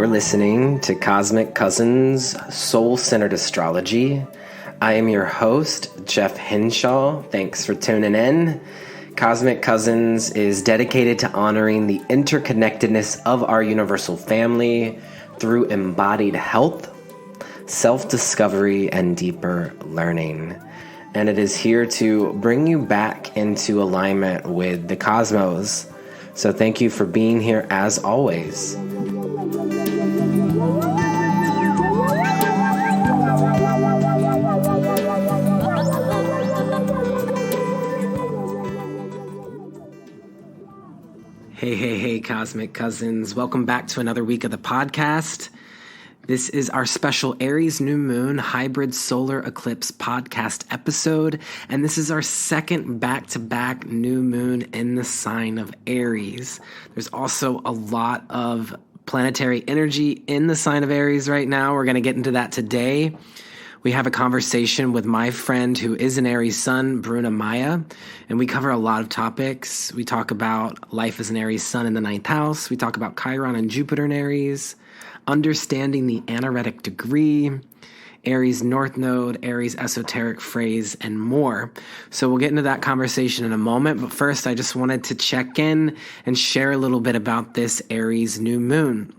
You're listening to Cosmic Cousins Soul-Centered Astrology. I am your host, Jeff Henshaw. Thanks for tuning in. Cosmic Cousins is dedicated to honoring the interconnectedness of our universal family through embodied health, self-discovery, and deeper learning. And it is here to bring you back into alignment with the cosmos. So thank you for being here as always. Hey, Cosmic Cousins. Welcome back to another week of the podcast. This is our special Aries New Moon Hybrid Solar Eclipse podcast episode, and this is our second back-to-back new moon in the sign of Aries. There's also a lot of planetary energy in the sign of Aries right now. We're going to get into that today. We have a conversation with my friend who is an Aries sun, Bruna Maia, and we cover a lot of topics. We talk about life as an Aries sun in the 9th house. We talk about Chiron and Jupiter in Aries, understanding the Anaretic degree, Aries North Node, Aries esoteric phrase, and more. So we'll get into that conversation in a moment, but first I just wanted to check in and share a little bit about this Aries new moon.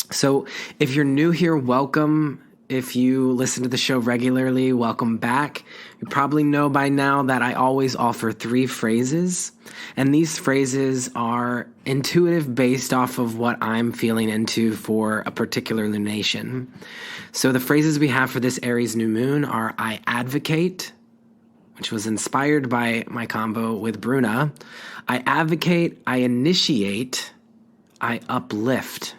So if you're new here, welcome. If you listen to the show regularly, welcome back. You probably know by now that I always offer 3 phrases, and these phrases are intuitive based off of what I'm feeling into for a particular lunation. So the phrases we have for this Aries new moon are I advocate, which was inspired by my combo with Bruna. I advocate, I initiate, I uplift.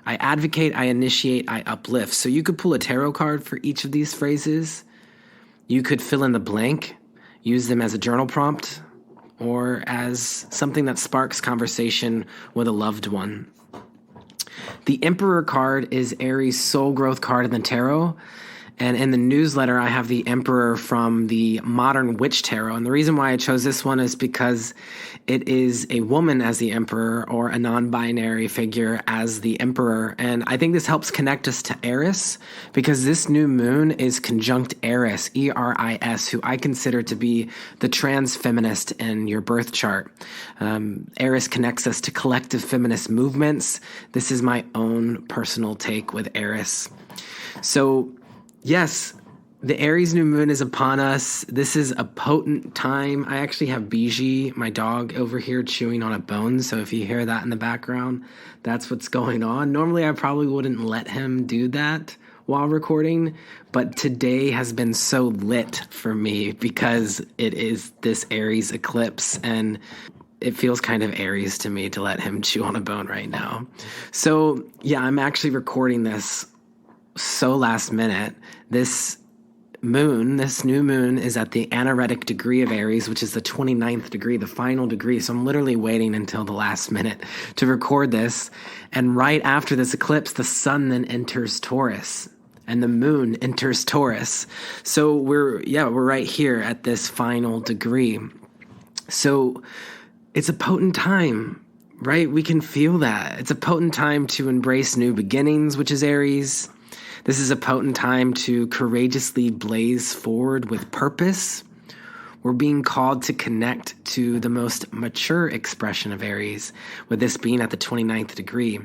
I advocate, I initiate, I uplift. So you could pull a tarot card for each of these phrases. You could fill in the blank, use them as a journal prompt, or as something that sparks conversation with a loved one. The Emperor card is Aries' soul growth card in the tarot. And in the newsletter, I have the Emperor from the Modern Witch Tarot. And the reason why I chose this one is because it is a woman as the Emperor or a non-binary figure as the Emperor. And I think this helps connect us to Eris because this new moon is conjunct Eris, E-R-I-S, who I consider to be the trans feminist in your birth chart. Eris connects us to collective feminist movements. This is my own personal take with Eris. So, yes, the Aries new moon is upon us. This is a potent time. I actually have Biji, my dog, over here chewing on a bone. So if you hear that in the background, that's what's going on. Normally, I probably wouldn't let him do that while recording, but today has been so lit for me because it is this Aries eclipse, and it feels kind of Aries to me to let him chew on a bone right now. So yeah, I'm actually recording this so last minute. This new moon is at the Anaretic degree of Aries, which is the 29th degree, the final degree. So I'm literally waiting until the last minute to record this. And right after this eclipse, the sun then enters Taurus and the moon enters Taurus. So we're right here at this final degree. So it's a potent time, right? We can feel that. It's a potent time to embrace new beginnings, which is Aries. This is a potent time to courageously blaze forward with purpose. We're being called to connect to the most mature expression of Aries, with this being at the 29th degree.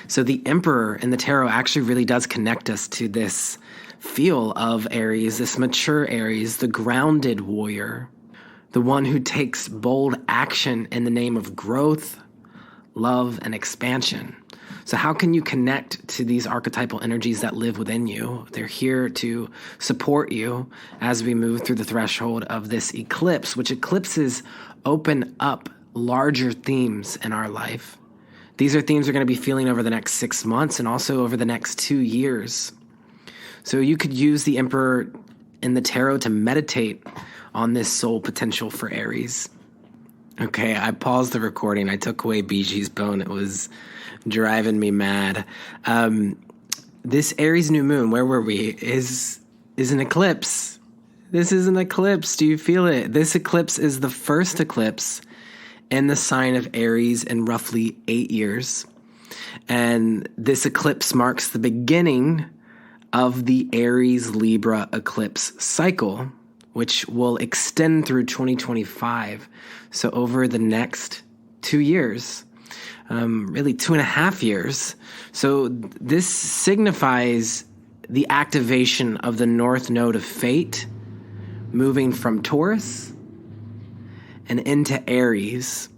So the Emperor in the tarot actually really does connect us to this feel of Aries, this mature Aries, the grounded warrior, the one who takes bold action in the name of growth, love, and expansion. So how can you connect to these archetypal energies that live within you? They're here to support you as we move through the threshold of this eclipse, which eclipses open up larger themes in our life. These are themes we're going to be feeling over the next 6 months and also over the next 2 years. So you could use the Emperor in the tarot to meditate on this soul potential for Aries. Okay, I paused the recording. I took away Biji's bone. It was driving me mad. This Aries new moon, where were we, is an eclipse. This is an eclipse. Do you feel it? This eclipse is the first eclipse in the sign of Aries in roughly 8 years. And this eclipse marks the beginning of the Aries-Libra eclipse cycle, which will extend through 2025. So over the next 2 years, really 2.5 years. So this signifies the activation of the North Node of Fate, moving from Taurus and into Aries.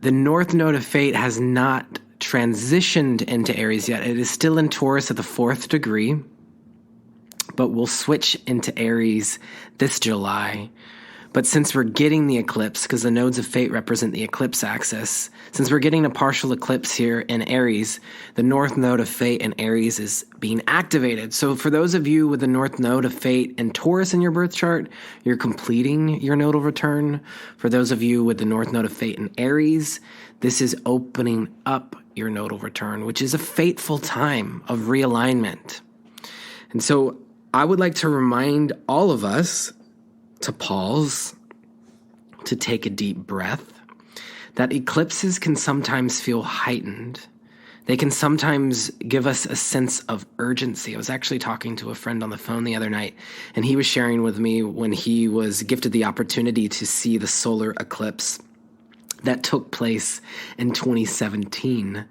The North Node of Fate has not transitioned into Aries yet. It is still in Taurus at the 4th degree, but will switch into Aries this July. But since we're getting the eclipse, because the nodes of fate represent the eclipse axis, since we're getting a partial eclipse here in Aries, the North Node of Fate in Aries is being activated. So for those of you with the North Node of Fate and Taurus in your birth chart, you're completing your nodal return. For those of you with the North Node of Fate in Aries, this is opening up your nodal return, which is a fateful time of realignment. And so I would like to remind all of us to pause, to take a deep breath, that eclipses can sometimes feel heightened. They can sometimes give us a sense of urgency. I was actually talking to a friend on the phone the other night, and he was sharing with me when he was gifted the opportunity to see the solar eclipse that took place in 2017.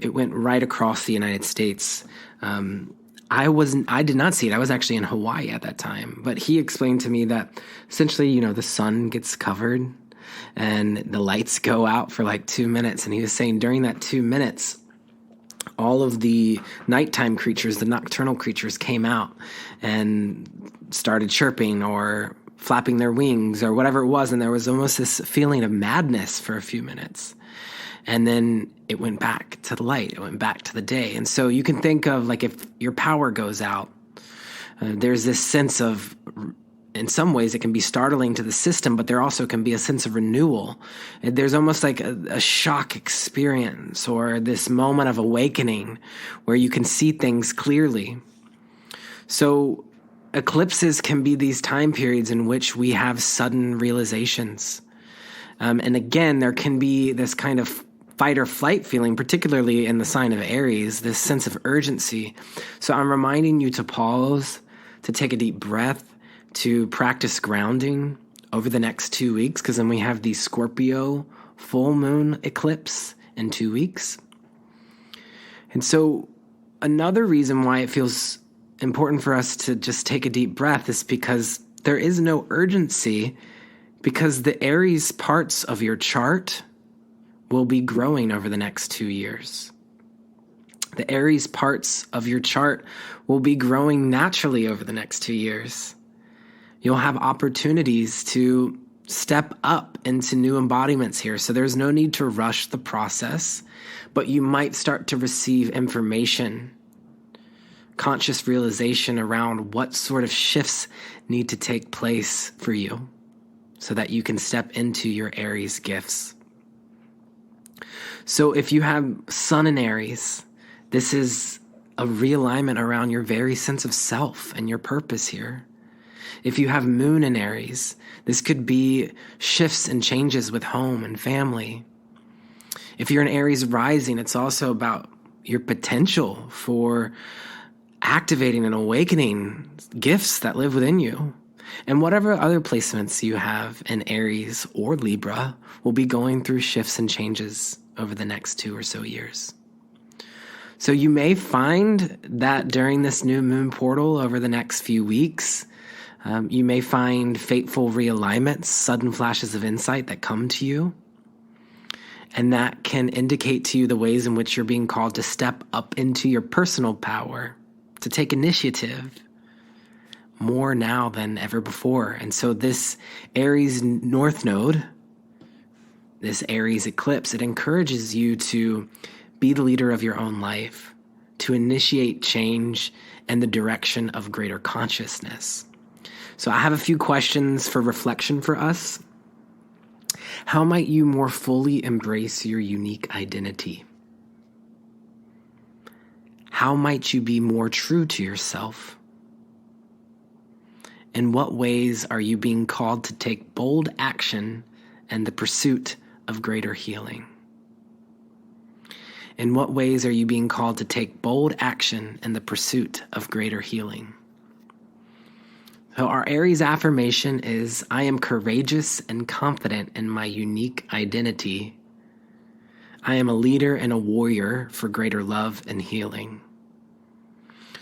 It went right across the United States. I did not see it. I was actually in Hawaii at that time. But he explained to me that essentially, the sun gets covered and the lights go out for like 2 minutes. And he was saying during that 2 minutes, all of the nighttime creatures, the nocturnal creatures, came out and started chirping or flapping their wings or whatever it was. And there was almost this feeling of madness for a few minutes. And then it went back to the light. It went back to the day. And so you can think of like if your power goes out, there's this sense of, in some ways it can be startling to the system, but there also can be a sense of renewal. There's almost like a shock experience or this moment of awakening where you can see things clearly. So eclipses can be these time periods in which we have sudden realizations. And again, there can be this kind of fight or flight feeling, particularly in the sign of Aries, this sense of urgency. So I'm reminding you to pause, to take a deep breath, to practice grounding over the next 2 weeks, because then we have the Scorpio full moon eclipse in 2 weeks. And so another reason why it feels important for us to just take a deep breath is because there is no urgency, because the Aries parts of your chart will be growing over the next 2 years. The Aries parts of your chart will be growing naturally over the next 2 years. You'll have opportunities to step up into new embodiments here. So there's no need to rush the process, but you might start to receive information, conscious realization around what sort of shifts need to take place for you so that you can step into your Aries gifts. So if you have Sun in Aries, this is a realignment around your very sense of self and your purpose here. If you have Moon in Aries, this could be shifts and changes with home and family. If you're an Aries rising, it's also about your potential for activating and awakening gifts that live within you. And whatever other placements you have in Aries or Libra will be going through shifts and changes over the next 2 or so years. So you may find that during this new moon portal over the next few weeks, you may find fateful realignments, sudden flashes of insight that come to you. And that can indicate to you the ways in which you're being called to step up into your personal power, to take initiative more now than ever before. And so this Aries North Node, this Aries eclipse, it encourages you to be the leader of your own life, to initiate change in the direction of greater consciousness. So I have a few questions for reflection for us. How might you more fully embrace your unique identity? How might you be more true to yourself? In what ways are you being called to take bold action in the pursuit of greater healing? In what ways are you being called to take bold action in the pursuit of greater healing? So our Aries affirmation is, I am courageous and confident in my unique identity. I am a leader and a warrior for greater love and healing.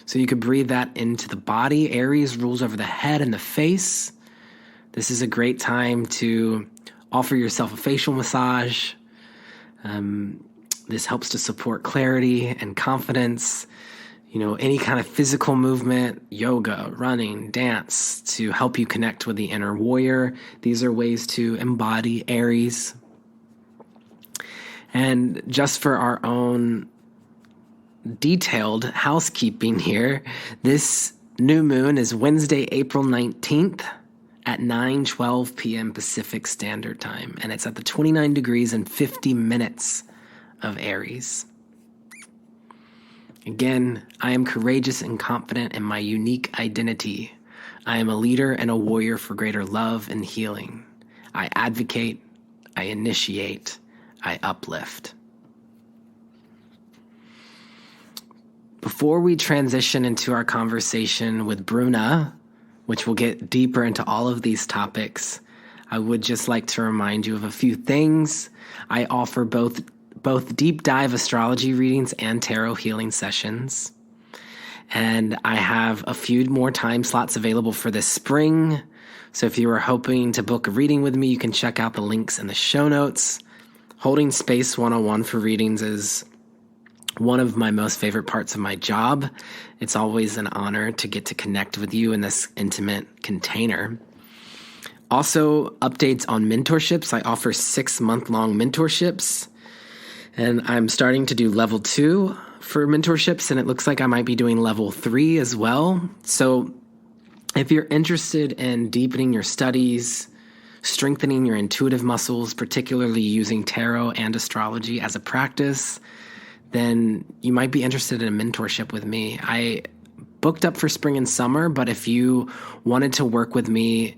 So you could breathe that into the body. Aries rules over the head and the face. This is a great time to offer yourself a facial massage. This helps to support clarity and confidence. Any kind of physical movement, yoga, running, dance, to help you connect with the inner warrior. These are ways to embody Aries. And just for our own detailed housekeeping here, this new moon is Wednesday, April 19th at 9:12 p.m. Pacific Standard Time, and it's at the 29 degrees and 50 minutes of Aries. Again, I am courageous and confident in my unique identity. I am a leader and a warrior for greater love and healing. I advocate, I initiate, I uplift. Before we transition into our conversation with Bruna, which will get deeper into all of these topics, I would just like to remind you of a few things. I offer both deep dive astrology readings and tarot healing sessions. And I have a few more time slots available for this spring. So if you are hoping to book a reading with me, you can check out the links in the show notes. Holding space one-on-one for readings is one of my most favorite parts of my job. It's always an honor to get to connect with you in this intimate container. Also, updates on mentorships. I offer 6-month-long mentorships, and I'm starting to do level 2 for mentorships, and it looks like I might be doing level 3 as well. So if you're interested in deepening your studies, strengthening your intuitive muscles, particularly using tarot and astrology as a practice, then you might be interested in a mentorship with me. I booked up for spring and summer, but if you wanted to work with me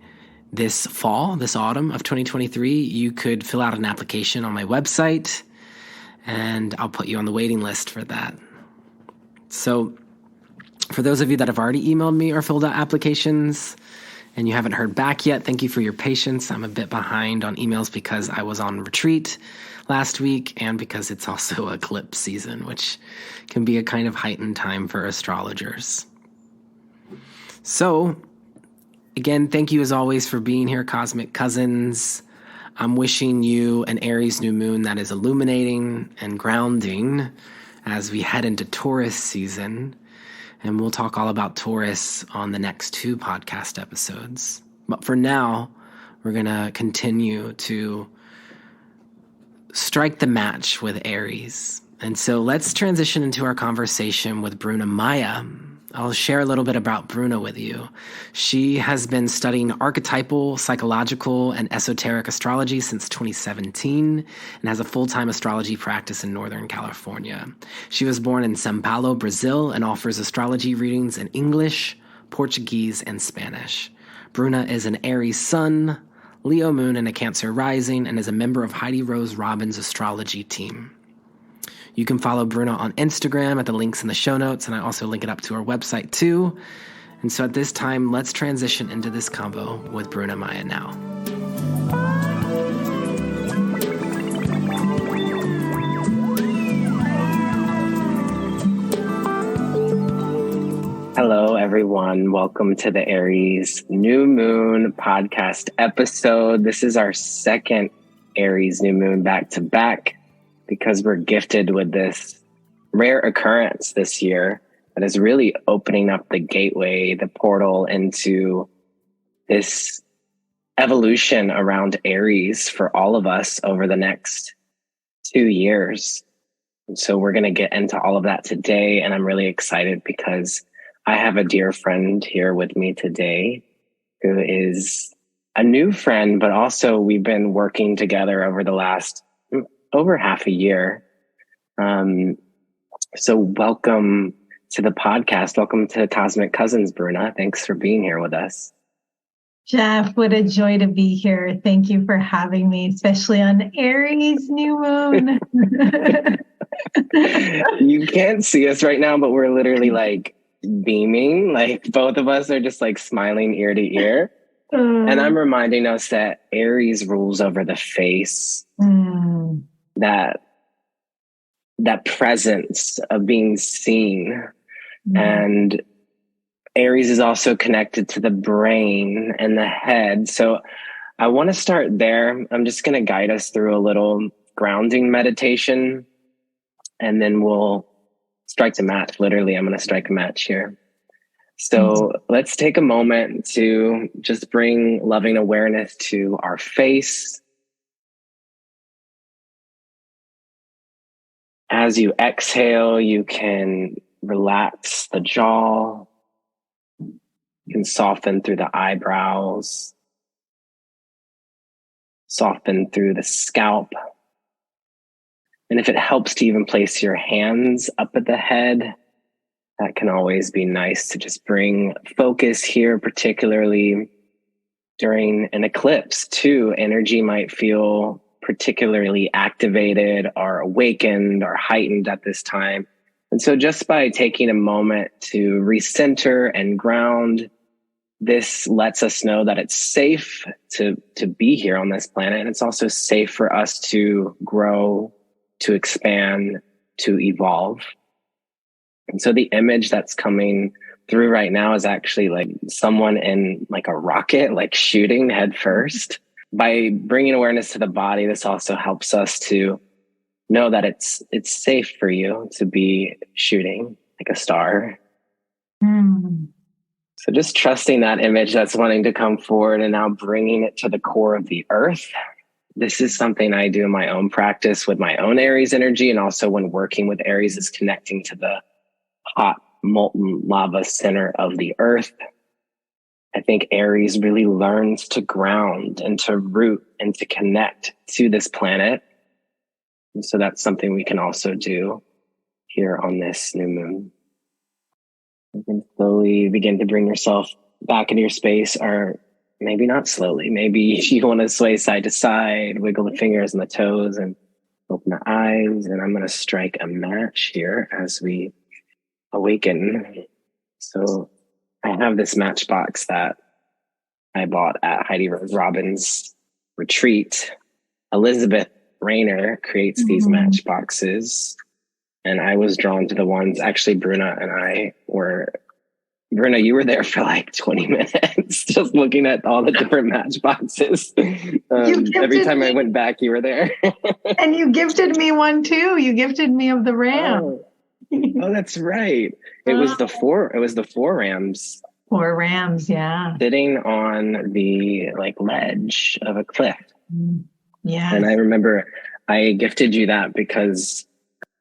this autumn of 2023, you could fill out an application on my website, and I'll put you on the waiting list for that. So for those of you that have already emailed me or filled out applications and you haven't heard back yet, thank you for your patience. I'm a bit behind on emails because I was on retreat last week and because it's also eclipse season, which can be a kind of heightened time for astrologers. So, again, thank you as always for being here, Cosmic Cousins. I'm wishing you an Aries new moon that is illuminating and grounding as we head into Taurus season. And we'll talk all about Taurus on the next 2 podcast episodes. But for now, we're going to continue to strike the match with Aries. And so let's transition into our conversation with Bruna Maia. I'll share a little bit about Bruna with you. She has been studying archetypal, psychological, and esoteric astrology since 2017 and has a full-time astrology practice in Northern California. She was born in São Paulo, Brazil, and offers astrology readings in English, Portuguese, and Spanish. Bruna is an Aries sun, Leo moon, and a Cancer rising, and is a member of Heidi Rose Robbins' astrology team. You can follow Bruna on Instagram at the links in the show notes, and I also link it up to our website too. And so at this time, let's transition into this convo with Bruna Maia now. Hello, everyone. Welcome to the Aries New Moon podcast episode. This is our second Aries New Moon back-to-back, because we're gifted with this rare occurrence this year that is really opening up the gateway, the portal into this evolution around Aries for all of us over the next 2 years. And so we're going to get into all of that today. And I'm really excited because I have a dear friend here with me today who is a new friend, but also we've been working together over the last over half a year. So welcome to the podcast. Welcome to Cosmic Cousins, Bruna. Thanks for being here with us. Jeff, what a joy to be here. Thank you for having me, especially on Aries New Moon. You can't see us right now, but we're literally like beaming. Like both of us are just like smiling ear to ear. And I'm reminding us that Aries rules over the face, that presence of being seen. And Aries is also connected to the brain and the head. So I want to start there. I'm just going to guide us through a little grounding meditation, and then we'll strike the match. Literally, I'm going to strike a match here. So let's take a moment to just bring loving awareness to our face. As you exhale, you can relax the jaw. You can soften through the eyebrows, soften through the scalp. And if it helps to even place your hands up at the head, that can always be nice to just bring focus here, particularly during an eclipse too. Energy might feel particularly activated or awakened or heightened at this time. And so just by taking a moment to recenter and ground, this lets us know that it's safe to be here on this planet. And it's also safe for us to grow, to expand, to evolve. And so the image that's coming through right now is actually like someone in like a rocket, like shooting head first. By bringing awareness to the body, this also helps us to know that it's safe for you to be shooting like a star. So just trusting that image that's wanting to come forward and now bringing it to the core of the earth. This is something I do in my own practice with my own Aries energy, and also when working with Aries is connecting to the hot molten lava center of the earth. I think Aries really learns to ground and to root and to connect to this planet. And so that's something we can also do here on this new moon. You can slowly begin to bring yourself back into your space, or maybe not slowly. Maybe you want to sway side to side, wiggle the fingers and the toes, and open the eyes. And I'm going to strike a match here as we awaken. So I have this matchbox that I bought at Heidi Rose Robbins' retreat. Elizabeth Rayner creates these matchboxes, and I was drawn to the ones, actually Bruna and I were, Bruna, you were there for like 20 minutes just looking at all the different matchboxes. Every time I went back, you were there. And you gifted me one too. You gifted me of the ram. Oh, that's right. It was the four rams. 4 rams, yeah. Sitting on the like ledge of a cliff. Yeah. And I remember I gifted you that because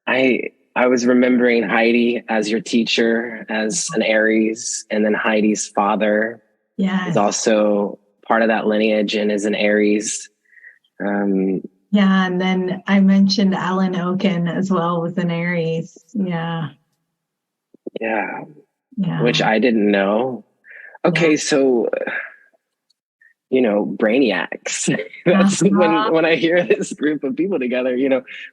I was remembering Heidi as your teacher, as an Aries, and then Heidi's father is also part of that lineage and is an Aries. Yeah, and then I mentioned Alan Oken as well with an Aries. Yeah. Which I didn't know. Okay, so brainiacs. That's when I hear this group of people together,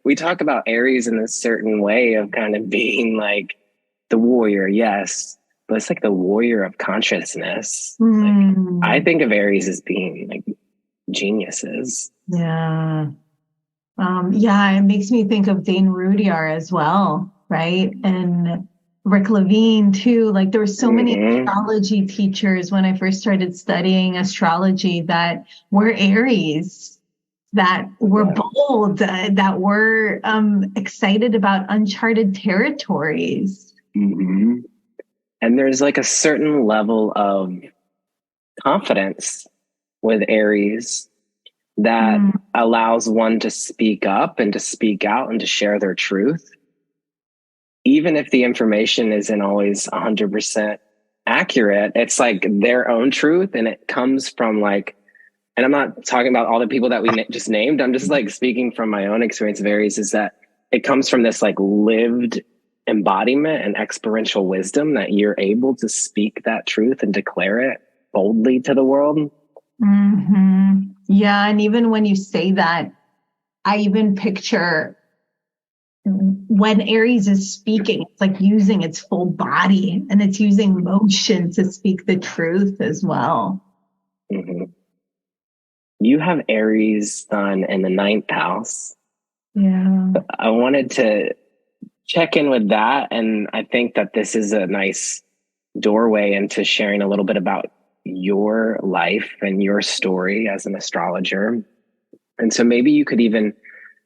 we talk about Aries in a certain way of kind of being like the warrior, yes, but it's like the warrior of consciousness. Like, I think of Aries as being like geniuses. Yeah. It makes me think of Dane Rudyard as well, right? And Rick Levine too. Like there were so many astrology teachers when I first started studying astrology that were Aries, that were bold, that were excited about uncharted territories. And there's like a certain level of confidence with Aries that allows one to speak up and to speak out and to share their truth. Even if the information isn't always 100% accurate, it's like their own truth. And it comes from like, and I'm not talking about all the people that we just named. I'm just like speaking from my own experience of Aries, is that it comes from this like lived embodiment and experiential wisdom that you're able to speak that truth and declare it boldly to the world. Yeah. And even when you say that, I even picture when Aries is speaking, it's like using its full body and it's using motion to speak the truth as well. Mm-hmm. You have Aries sun in the ninth house. Yeah. I wanted to check in with that. And I think that this is a nice doorway into sharing a little bit about your life and your story as an astrologer. And so maybe you could even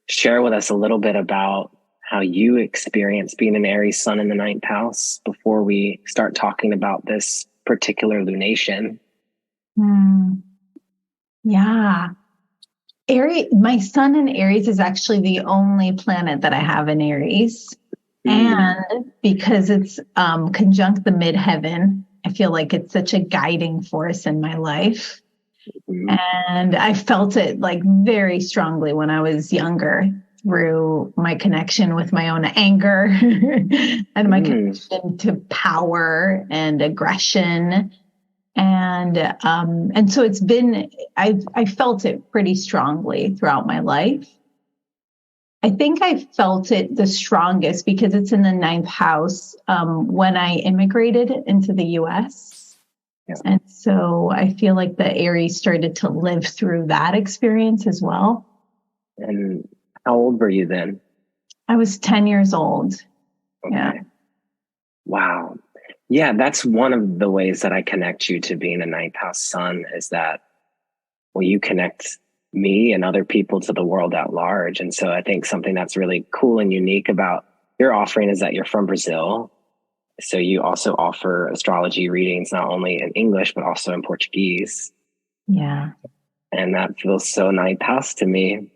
share with us a little bit about how you experience being an Aries sun in the ninth house before we start talking about this particular lunation. Yeah. Aries, my sun in Aries is actually the only planet that I have in Aries. And because it's conjunct the midheaven, I feel like it's such a guiding force in my life. And I felt it like very strongly when I was younger through my connection with my own anger and my connection to power and aggression. And so it's been, I felt it pretty strongly throughout my life. I think I felt it the strongest because it's in the ninth house when I immigrated into the US. Yeah. And so I feel like the Aries started to live through that experience as well. And how old were you then? I was 10 years old. Okay. Yeah. Wow. Yeah, that's one of the ways that I connect you to being a ninth house sun is that, well, you connect me and other people to the world at large. And so I think something that's really cool and unique about your offering is that you're from Brazil. So you also offer astrology readings, not only in English, but also in Portuguese. Yeah. And that feels so ninth house to me.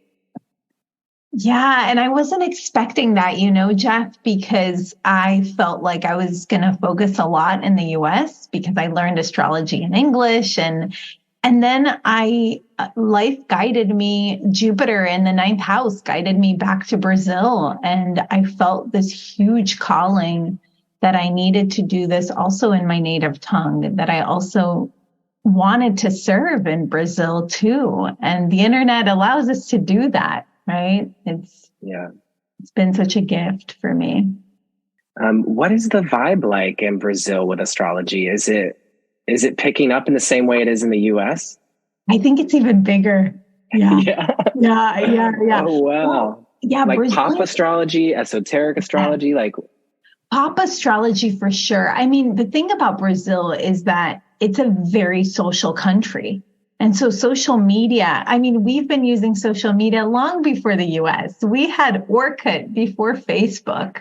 Yeah. And I wasn't expecting that, Jeff, because I felt like I was going to focus a lot in the US because I learned astrology in English. And then life guided me, Jupiter in the ninth house guided me back to Brazil. And I felt this huge calling that I needed to do this also in my native tongue, that I also wanted to serve in Brazil too. And the internet allows us to do that, right? It's been such a gift for me. What is the vibe like in Brazil with astrology? Is it picking up in the same way it is in the US? I think it's even bigger. Yeah. Oh, wow. Well, yeah. Like Brazil, pop astrology, esoteric astrology, like pop astrology for sure. I mean, the thing about Brazil is that it's a very social country. And so social media, I mean, we've been using social media long before the US. We had Orkut before Facebook,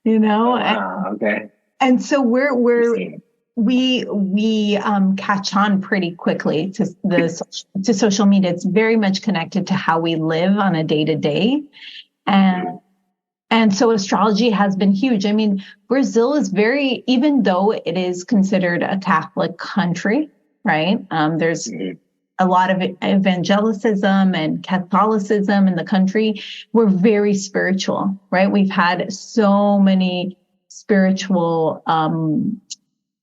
Oh, wow. Okay. And so we catch on pretty quickly to social media. It's very much connected to how we live on a day to day. And so astrology has been huge. I mean, Brazil is even though it is considered a Catholic country, right? There's a lot of evangelicism and Catholicism in the country. We're very spiritual, right? We've had so many spiritual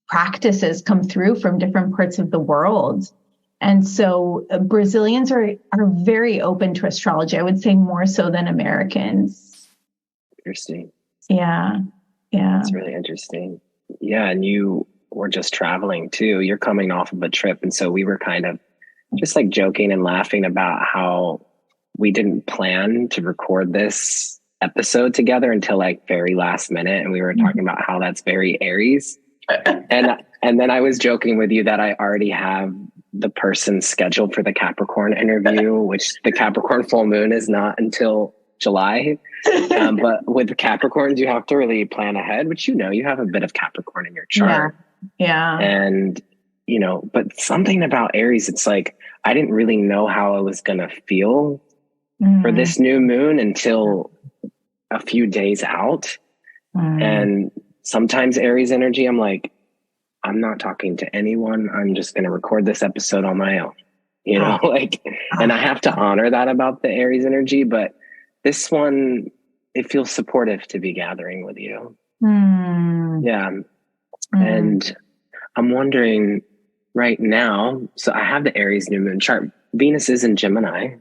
practices come through from different parts of the world. And so Brazilians are very open to astrology. I would say more so than Americans. Interesting. Yeah. That's really interesting. Yeah. And you were just traveling too. You're coming off of a trip. And so we were kind of just like joking and laughing about how we didn't plan to record this episode together until like very last minute. And we were talking about how that's very Aries. And then I was joking with you that I already have the person scheduled for the Capricorn interview, which the Capricorn full moon is not until July. But with Capricorns, you have to really plan ahead, which you have a bit of Capricorn in your chart. Yeah. And, but something about Aries, it's like, I didn't really know how I was going to feel for this new moon until a few days out. And sometimes Aries energy, I'm like, I'm not talking to anyone. I'm just going to record this episode on my own, and I have to honor that about the Aries energy. But this one, it feels supportive to be gathering with you. Yeah. And I'm wondering, right now, so I have the Aries New Moon chart. Venus is in Gemini. I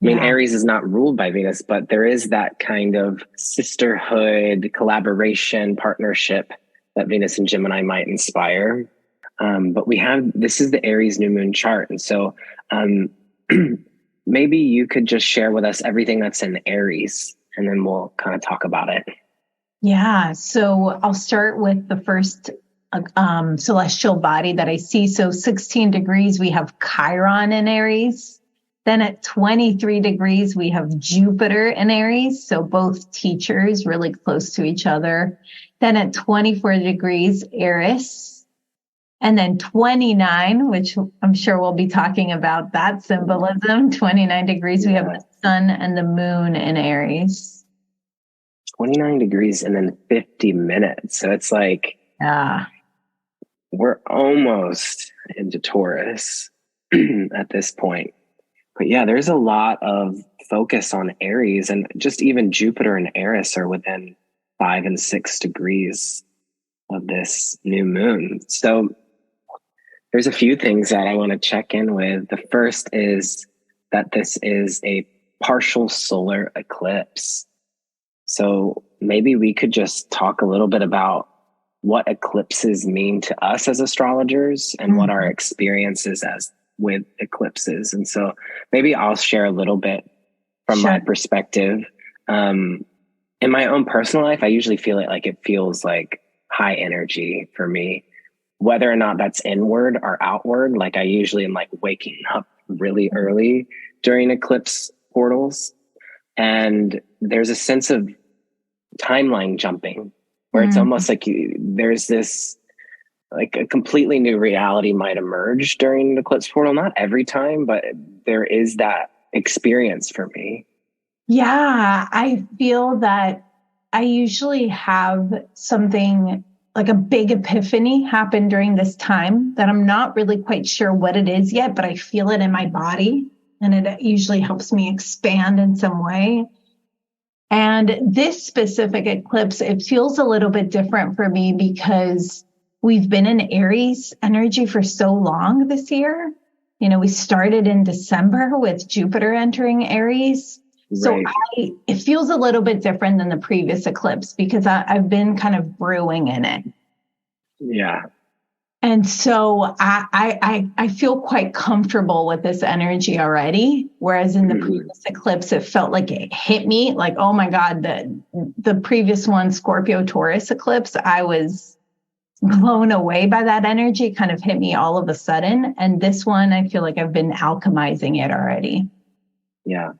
mean, Aries is not ruled by Venus, but there is that kind of sisterhood, collaboration, partnership that Venus and Gemini might inspire. But this is the Aries New Moon chart. And so maybe you could just share with us everything that's in Aries, and then we'll kind of talk about it. Yeah. So I'll start with the first celestial body that I see. So 16 degrees, we have Chiron in Aries. Then at 23 degrees, we have Jupiter in Aries. So both teachers really close to each other. Then at 24 degrees, Aries. And then 29, which I'm sure we'll be talking about that symbolism. 29 degrees, we have the sun and the moon in Aries. 29 degrees and then 50 minutes. So it's like, we're almost into Taurus at this point. But yeah, there's a lot of focus on Aries, and just even Jupiter and Aries are within 5 and 6 degrees of this new moon. So there's a few things that I want to check in with. The first is that this is a partial solar eclipse. So maybe we could just talk a little bit about what eclipses mean to us as astrologers and what our experiences with eclipses. And so maybe I'll share a little bit from my perspective. In my own personal life, I usually feel it feels like high energy for me, whether or not that's inward or outward. Like I usually am like waking up really early during eclipse portals. And there's a sense of timeline jumping where it's almost like there's this like a completely new reality might emerge during an eclipse portal. Not every time, but there is that experience for me. Yeah, I feel that I usually have something like a big epiphany happen during this time that I'm not really quite sure what it is yet, but I feel it in my body, and it usually helps me expand in some way. And this specific eclipse, it feels a little bit different for me because we've been in Aries energy for so long this year. You know, we started in December with Jupiter entering Aries. Right. So it feels a little bit different than the previous eclipse because I've been kind of brewing in it. Yeah. And so I feel quite comfortable with this energy already. Whereas in the previous eclipse, it felt like it hit me like, oh my God, the previous one, Scorpio Taurus eclipse, I was blown away by that energy, kind of hit me all of a sudden. And this one, I feel like I've been alchemizing it already. Yeah.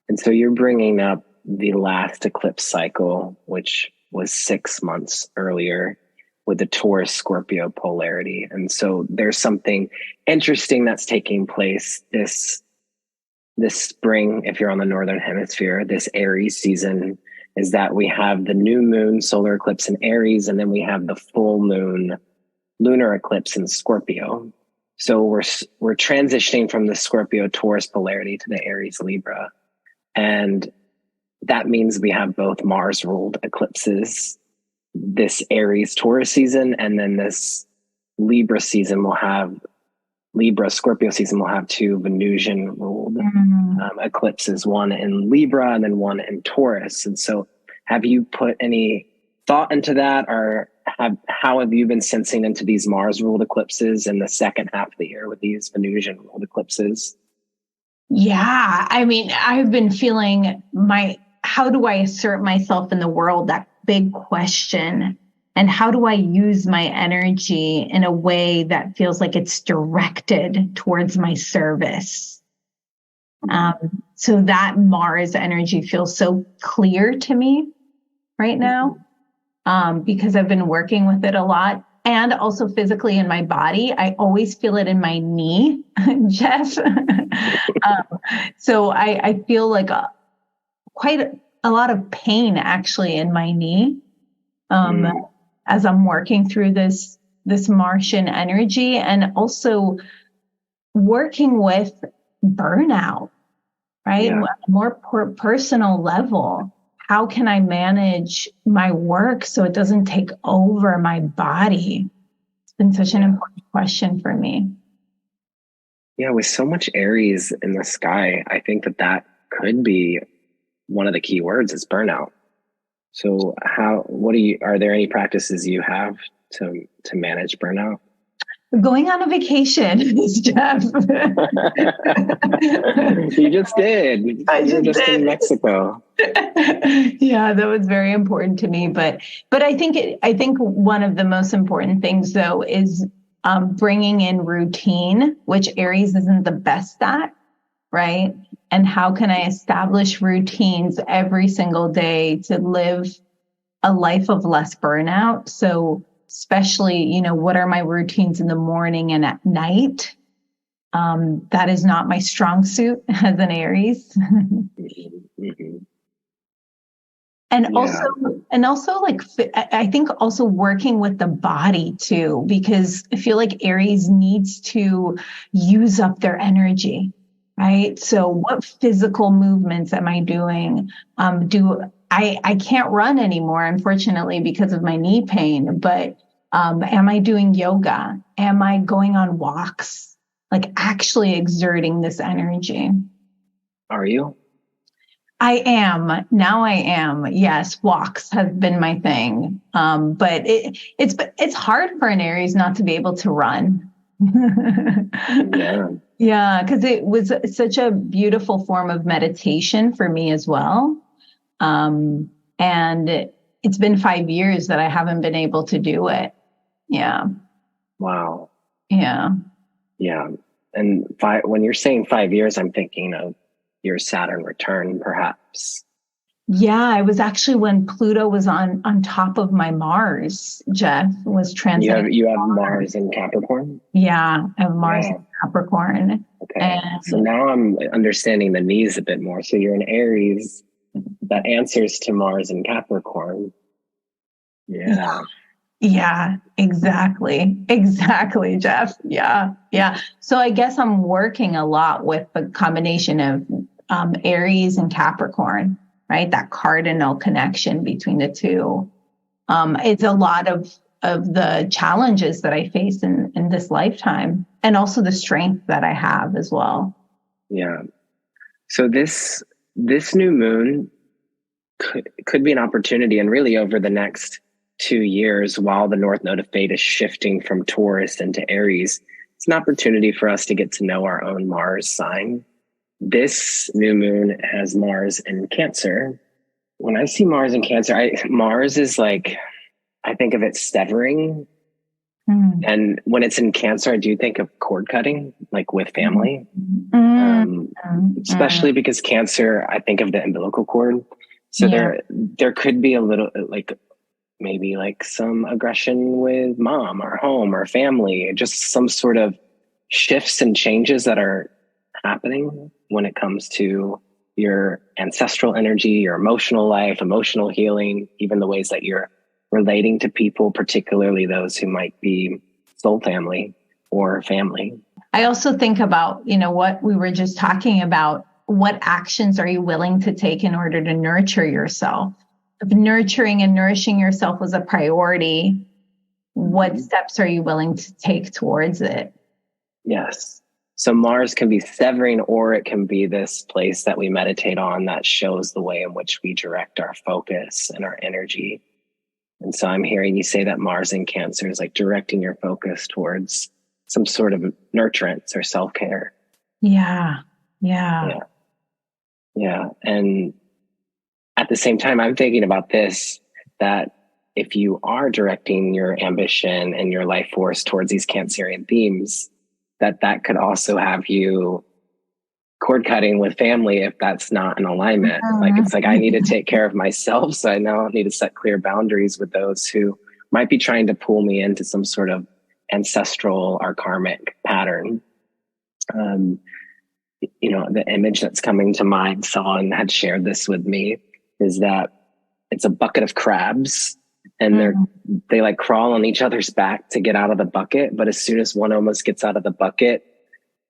And so you're bringing up the last eclipse cycle, which was 6 months earlier, with the Taurus Scorpio polarity. And so there's something interesting that's taking place this spring, if you're on the Northern Hemisphere, this Aries season, is that we have the new moon solar eclipse in Aries, and then we have the full moon lunar eclipse in Scorpio. So we're transitioning from the Scorpio Taurus polarity to the Aries-Libra. And that means we have both Mars ruled eclipses this Aries Taurus season, and then this Libra Scorpio season will have 2 Venusian ruled eclipses, one in Libra and then one in Taurus. And so have you put any thought into that, or how have you been sensing into these Mars ruled eclipses in the second half of the year with these Venusian ruled eclipses? Yeah, I mean, I've been feeling how do I assert myself in the world? That big question. And how do I use my energy in a way that feels like it's directed towards my service? So that Mars energy feels so clear to me right now, because I've been working with it a lot. And also physically in my body, I always feel it in my knee, Jeff. So I feel like quite a lot of pain actually in my knee as I'm working through this Martian energy, and also working with burnout, right? Yeah. More personal level. How can I manage my work so it doesn't take over my body? been such an important question for me. Yeah, with so much Aries in the sky, I think that could be one of the key words is burnout. So are there any practices you have to manage burnout? Going on a vacation, Jeff. You just did. You were just in Mexico. Yeah, that was very important to me. But I think one of the most important things, though, is bringing in routine, which Aries isn't the best at, right? And how can I establish routines every single day to live a life of less burnout? So especially, what are my routines in the morning and at night? That is not my strong suit as an Aries. Mm-hmm. And also like, I think also working with the body too, because I feel like Aries needs to use up their energy, right? So what physical movements am I doing? I can't run anymore, unfortunately, because of my knee pain, but am I doing yoga? Am I going on walks? Like actually exerting this energy? Are you? I am. Now I am. Yes, walks have been my thing. But it's hard for an Aries not to be able to run. Yeah. Yeah, because it was such a beautiful form of meditation for me as well. And it's been 5 years that I haven't been able to do it. Yeah. Wow. Yeah. Yeah. And when you're saying 5 years, I'm thinking of your Saturn return, perhaps. Yeah, it was actually when Pluto was on top of my Mars. Jeff was transiting. You have Mars in Capricorn? Yeah, I have Mars in Capricorn. Okay. And so now I'm understanding the knees a bit more. So you're an Aries that answers to Mars in Capricorn. Yeah. Yeah, exactly. Exactly, Jeff. Yeah. Yeah. So I guess I'm working a lot with the combination of Aries and Capricorn, right? That cardinal connection between the two. It's a lot of the challenges that I face in this lifetime, and also the strength that I have as well. Yeah. So this new moon could be an opportunity, and really over the next 2 years, while the North Node of Fate is shifting from Taurus into Aries, it's an opportunity for us to get to know our own Mars sign. This new moon has Mars in Cancer. When I see Mars in Cancer, Mars is like, I think of it severing. Mm. And when it's in Cancer, I do think of cord cutting, like with family. Especially because Cancer, I think of the umbilical cord. So there could be a little like maybe like some aggression with mom or home or family, just some sort of shifts and changes that are happening when it comes to your ancestral energy, your emotional life, emotional healing, even the ways that you're relating to people, particularly those who might be soul family or family. I also think about, what we were just talking about. What actions are you willing to take in order to nurture yourself? If nurturing and nourishing yourself was a priority, what steps are you willing to take towards it? Yes. So Mars can be severing, or it can be this place that we meditate on that shows the way in which we direct our focus and our energy. And so I'm hearing you say that Mars in Cancer is like directing your focus towards some sort of nurturance or self-care. Yeah. And at the same time, I'm thinking about this, that if you are directing your ambition and your life force towards these Cancerian themes, that could also have you cord cutting with family if that's not in alignment. Like, it's like, I need to take care of myself. So I now need to set clear boundaries with those who might be trying to pull me into some sort of ancestral or karmic pattern. The image that's coming to mind, someone had shared this with me, is that it's a bucket of crabs, and they like crawl on each other's back to get out of the bucket. But as soon as one almost gets out of the bucket,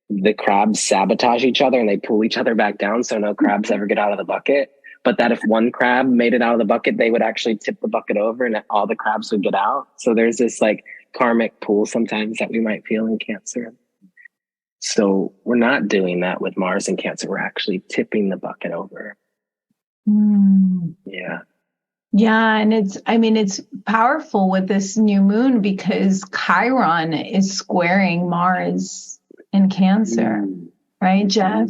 the crabs sabotage each other and they pull each other back down. So no crabs ever get out of the bucket. But that if one crab made it out of the bucket, they would actually tip the bucket over and all the crabs would get out. So there's this like karmic pull sometimes that we might feel in Cancer. So we're not doing that with Mars in Cancer. We're actually tipping the bucket over. Yeah. Yeah. And it's powerful with this new moon because Chiron is squaring Mars in Cancer, right, Jeff?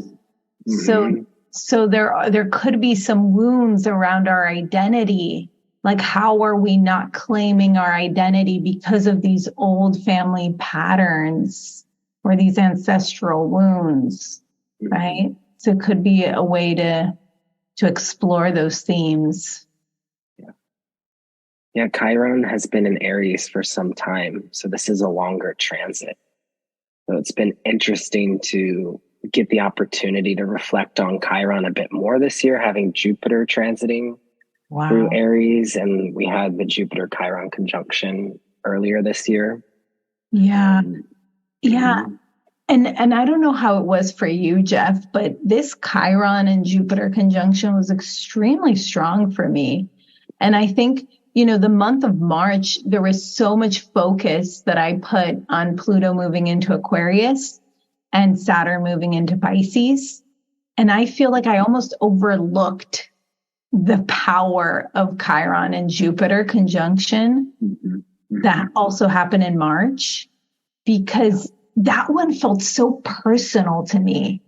So there could be some wounds around our identity. Like, how are we not claiming our identity because of these old family patterns or these ancestral wounds, right? So it could be a way to explore those themes. Yeah, Chiron has been in Aries for some time, so this is a longer transit. So it's been interesting to get the opportunity to reflect on Chiron a bit more this year, having Jupiter transiting through Aries, and we had the Jupiter-Chiron conjunction earlier this year. Yeah. And I don't know how it was for you, Jeff, but this Chiron and Jupiter conjunction was extremely strong for me. And I think, the month of March, there was so much focus that I put on Pluto moving into Aquarius and Saturn moving into Pisces. And I feel like I almost overlooked the power of Chiron and Jupiter conjunction that also happened in March, because that one felt so personal to me,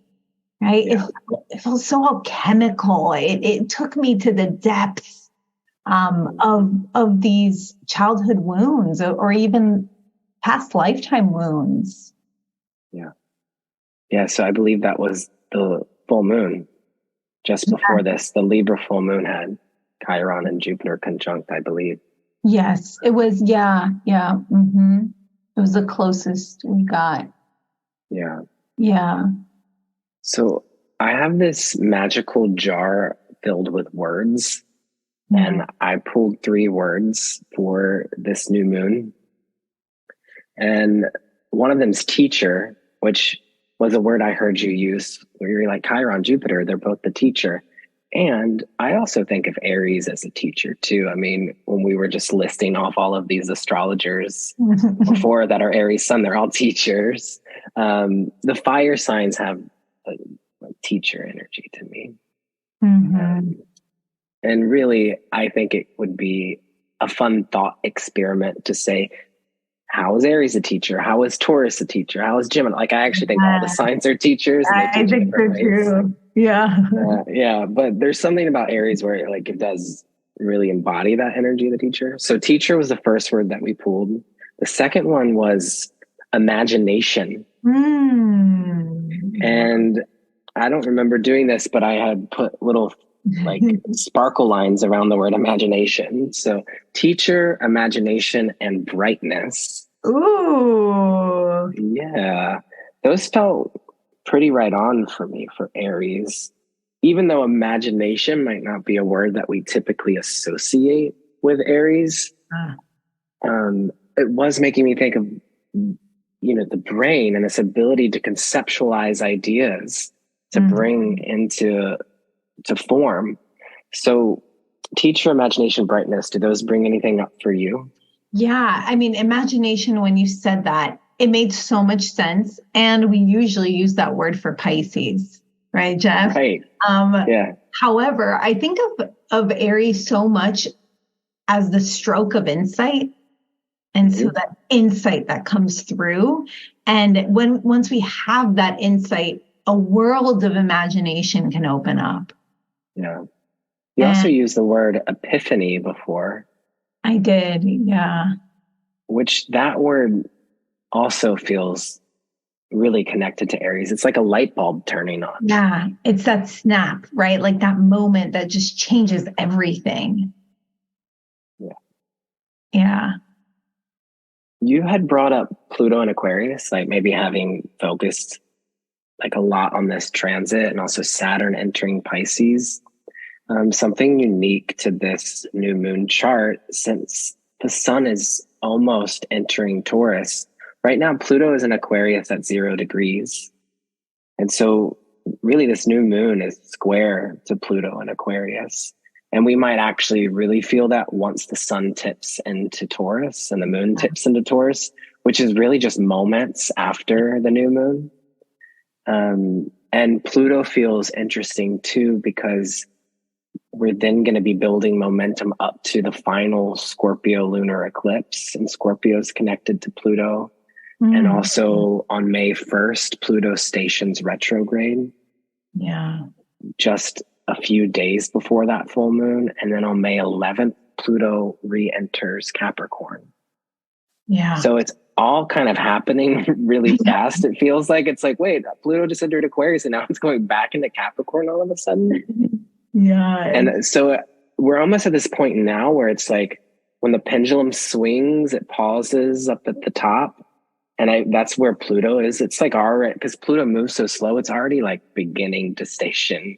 right? Yeah. It felt so alchemical. It took me to the depths of these childhood wounds or even past lifetime wounds. Yeah. So I believe that was the full moon. Just before this, the Libra full moon had Chiron and Jupiter conjunct, I believe. Yes, it was. Yeah. It was the closest we got. Yeah. So I have this magical jar filled with words, and I pulled 3 words for this new moon. And one of them's teacher, which was a word I heard you use where you're like, Chiron, Jupiter, they're both the teacher. And I also think of Aries as a teacher too. I mean, when we were just listing off all of these astrologers before that are Aries sun, they're all teachers. The fire signs have a teacher energy to me. And really, I think it would be a fun thought experiment to say, how is Aries a teacher? How is Taurus a teacher? How is Gemini? Like, I actually think all the signs are teachers. And I think so too. Yeah. But there's something about Aries where it does really embody that energy of the teacher. So teacher was the first word that we pulled. The second one was imagination. And I don't remember doing this, but I had put little sparkle lines around the word imagination. So teacher, imagination, and brightness. Ooh. Yeah. Those felt pretty right on for me for Aries. Even though imagination might not be a word that we typically associate with Aries, it was making me think of, the brain and its ability to conceptualize ideas, to bring into form. So teacher, imagination, brightness, do those bring anything up for you? Yeah. I mean, imagination, when you said that, it made so much sense. And we usually use that word for Pisces, right, Jeff? Right. However, I think of Aries so much as the stroke of insight. And so that insight that comes through. And once we have that insight, a world of imagination can open up. Yeah. You also used the word epiphany before. I did, yeah. Which that word also feels really connected to Aries. It's like a light bulb turning on. Yeah, it's that snap, right? Like that moment that just changes everything. Yeah. You had brought up Pluto and Aquarius, like maybe having focused a lot on this transit, and also Saturn entering Pisces. Something unique to this new moon chart, since the sun is almost entering Taurus. Right now, Pluto is in Aquarius at 0 degrees. And so really this new moon is square to Pluto in Aquarius. And we might actually really feel that once the sun tips into Taurus and the moon tips into Taurus, which is really just moments after the new moon. And Pluto feels interesting too, because we're then going to be building momentum up to the final Scorpio lunar eclipse, and Scorpio is connected to Pluto. And also on May 1st, Pluto stations retrograde. Yeah. Just a few days before that full moon. And then on May 11th, Pluto re-enters Capricorn. Yeah. So it's all kind of happening really fast. It feels like it's like, wait, Pluto just entered Aquarius and now it's going back into Capricorn all of a sudden. Yeah. And so we're almost at this point now where it's like when the pendulum swings, it pauses up at the top. And that's where Pluto is. It's like already, because Pluto moves so slow, it's already like beginning to station.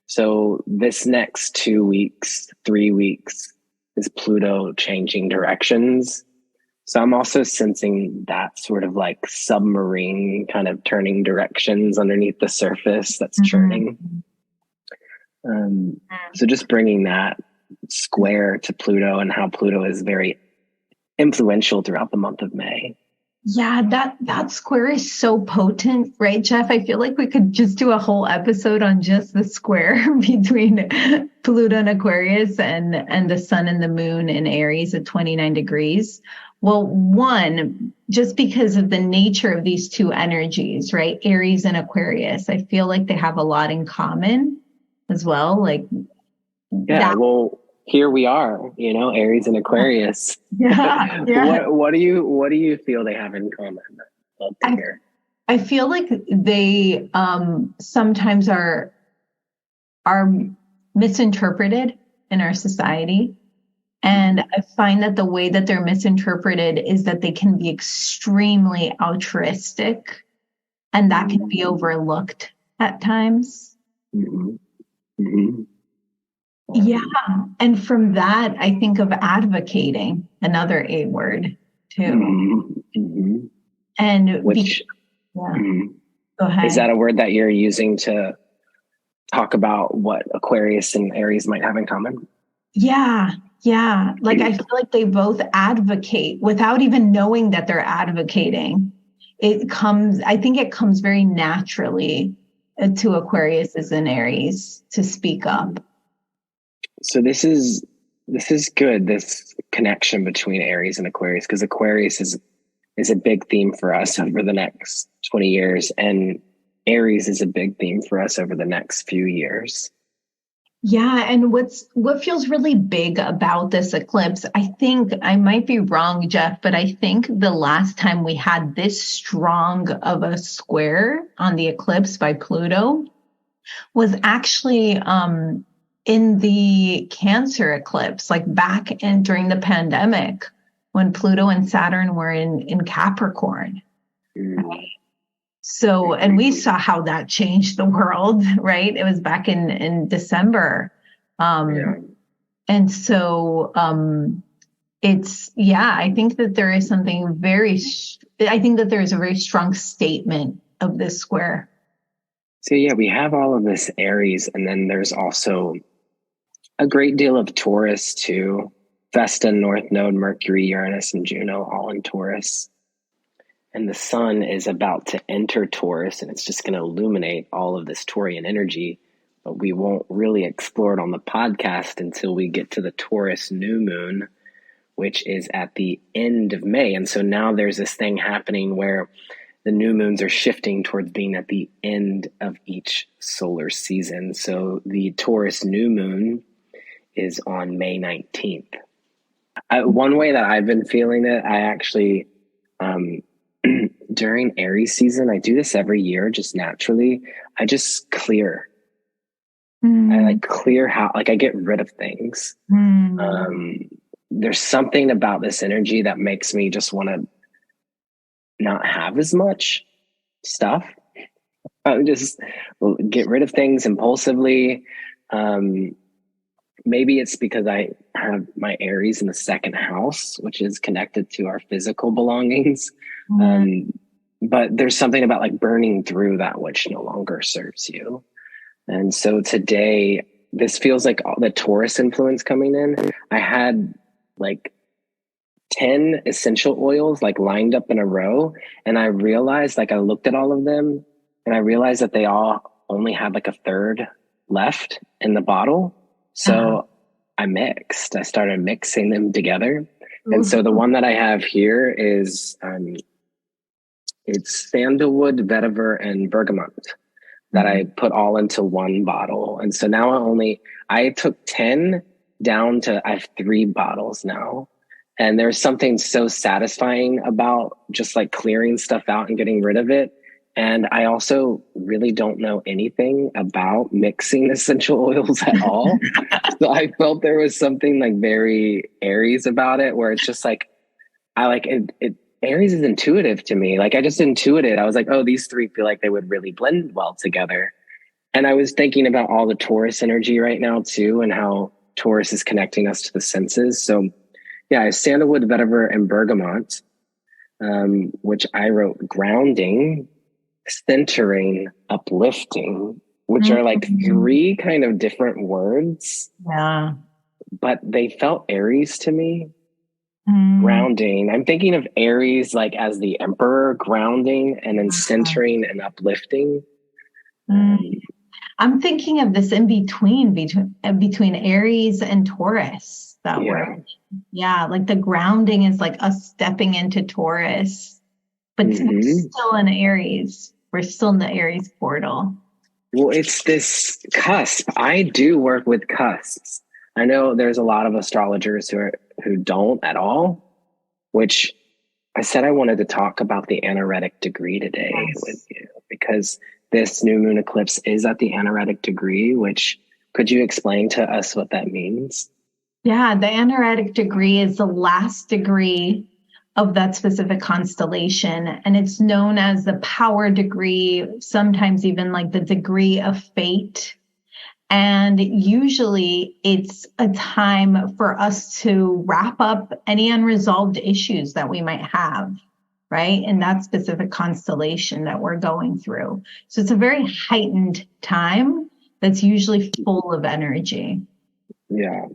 So this next 2 weeks, 3 weeks is Pluto changing directions. So I'm also sensing that sort of like submarine kind of turning directions underneath the surface that's churning. So just bringing that square to Pluto and how Pluto is very influential throughout the month of May. Yeah, that square is so potent, right, Jeff? I feel like we could just do a whole episode on just the square between Pluto and Aquarius and the sun and the moon in Aries at 29 degrees. Well, one, just because of the nature of these two energies, right? Aries and Aquarius, I feel like they have a lot in common as well. Like, well, here we are, Aries and Aquarius. Yeah. What do you feel they have in common? I feel like they sometimes are misinterpreted in our society. And I find that the way that they're misinterpreted is that they can be extremely altruistic, and that can be overlooked at times. Yeah. And from that, I think of advocating, another A word too. And go ahead. Is that a word that you're using to talk about what Aquarius and Aries might have in common? Yeah. Like I feel like they both advocate without even knowing that they're advocating. I think it comes very naturally to Aquarius and Aries to speak up. So this is good, this connection between Aries and Aquarius, because Aquarius is a big theme for us over the next 20 years, and Aries is a big theme for us over the next few years. Yeah, and what feels really big about this eclipse, I think, I might be wrong, Jeff, but I think the last time we had this strong of a square on the eclipse by Pluto was actually in the Cancer eclipse, like back during the pandemic when Pluto and Saturn were in Capricorn. Right? So, and we saw how that changed the world, right? It was back in December. And so I think that there is something I think that there is a very strong statement of this square. So we have all of this Aries, and then there's also a great deal of Taurus too. Vesta, North Node, Mercury, Uranus, and Juno all in Taurus. And the sun is about to enter Taurus, and it's just going to illuminate all of this Taurian energy. But we won't really explore it on the podcast until we get to the Taurus new moon, which is at the end of May. And so now there's this thing happening where the new moons are shifting towards being at the end of each solar season. So the Taurus new moon is on May 19th. One way that I've been feeling it, I actually, during Aries season, I do this every year just naturally. I just clear. I clear I get rid of things. There's something about this energy that makes me just want to not have as much stuff. Just get rid of things impulsively. Maybe it's because I have my Aries in the second house, which is connected to our physical belongings. But there's something about burning through that which no longer serves you. And so today this feels like all the Taurus influence coming in. I had like 10 essential oils like lined up in a row. And I realized, like, I looked at all of them and I realized that they all only had like a third left in the bottle. So I started mixing them together. And so the one that I have here is, it's sandalwood, vetiver, and bergamot that I put all into one bottle. And so now I took 10 down to, I have 3 bottles now. And there's something so satisfying about just like clearing stuff out and getting rid of it. And I also really don't know anything about mixing essential oils at all. So I felt there was something like very Aries about it, where it's just like, I like it. Aries is intuitive to me. Like I just intuited. I was like, oh, these 3 feel like they would really blend well together. And I was thinking about all the Taurus energy right now too, and how Taurus is connecting us to the senses. So yeah, sandalwood, vetiver, and bergamot, which I wrote grounding, centering, uplifting, which are like 3 kind of different words. Yeah. But they felt Aries to me. Grounding. I'm thinking of Aries like as the emperor, grounding, and then centering and uplifting. I'm thinking of this in between Aries and Taurus. That word. Yeah, like the grounding is like us stepping into Taurus, but we're still in Aries. We're still in the Aries portal. Well, it's this cusp. I do work with cusps. I know there's a lot of astrologers who don't at all, which I said I wanted to talk about the Anaretic degree today with you, because this new moon eclipse is at the Anaretic degree, which could you explain to us what that means? Yeah, the Anaretic degree is the last degree of that specific constellation. And it's known as the power degree, sometimes even like the degree of fate. And usually it's a time for us to wrap up any unresolved issues that we might have, right? In that specific constellation that we're going through. So it's a very heightened time that's usually full of energy. Yeah.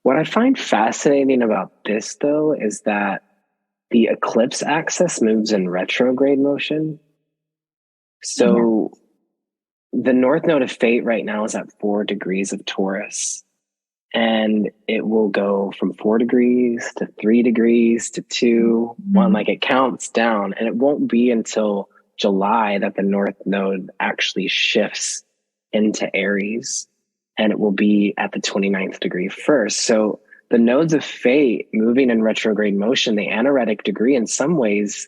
What I find fascinating about this, though, is that the eclipse axis moves in retrograde motion. So the North Node of Fate right now is at 4 degrees of Taurus. And it will go from 4 degrees to 3 degrees to 2. One, like it counts down. And it won't be until July that the North Node actually shifts into Aries. And it will be at the 29th degree first. So the nodes of fate moving in retrograde motion, the Anaretic degree in some ways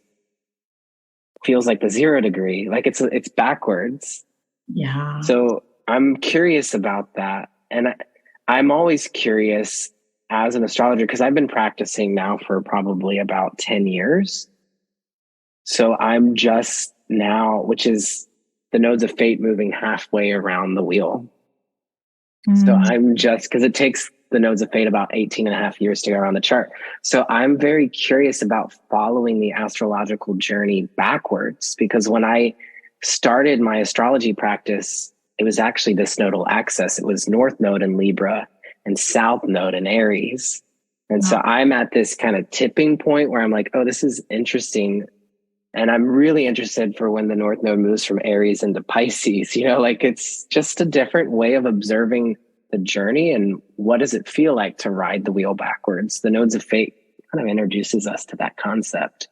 feels like the 0 degree, like it's backwards. Yeah. So I'm curious about that. And I'm always curious as an astrologer, because I've been practicing now for probably about 10 years. So I'm just now, which is the nodes of fate moving halfway around the wheel. So I'm just, because it takes the nodes of fate about 18 and a half years to go around the chart. So I'm very curious about following the astrological journey backwards, because when I started my astrology practice, it was actually this nodal axis. It was North Node in Libra and South Node in Aries. And so I'm at this kind of tipping point where I'm like, oh, this is interesting. And I'm really interested for when the North Node moves from Aries into Pisces, like it's just a different way of observing the journey. And what does it feel like to ride the wheel backwards? The nodes of fate kind of introduces us to that concept.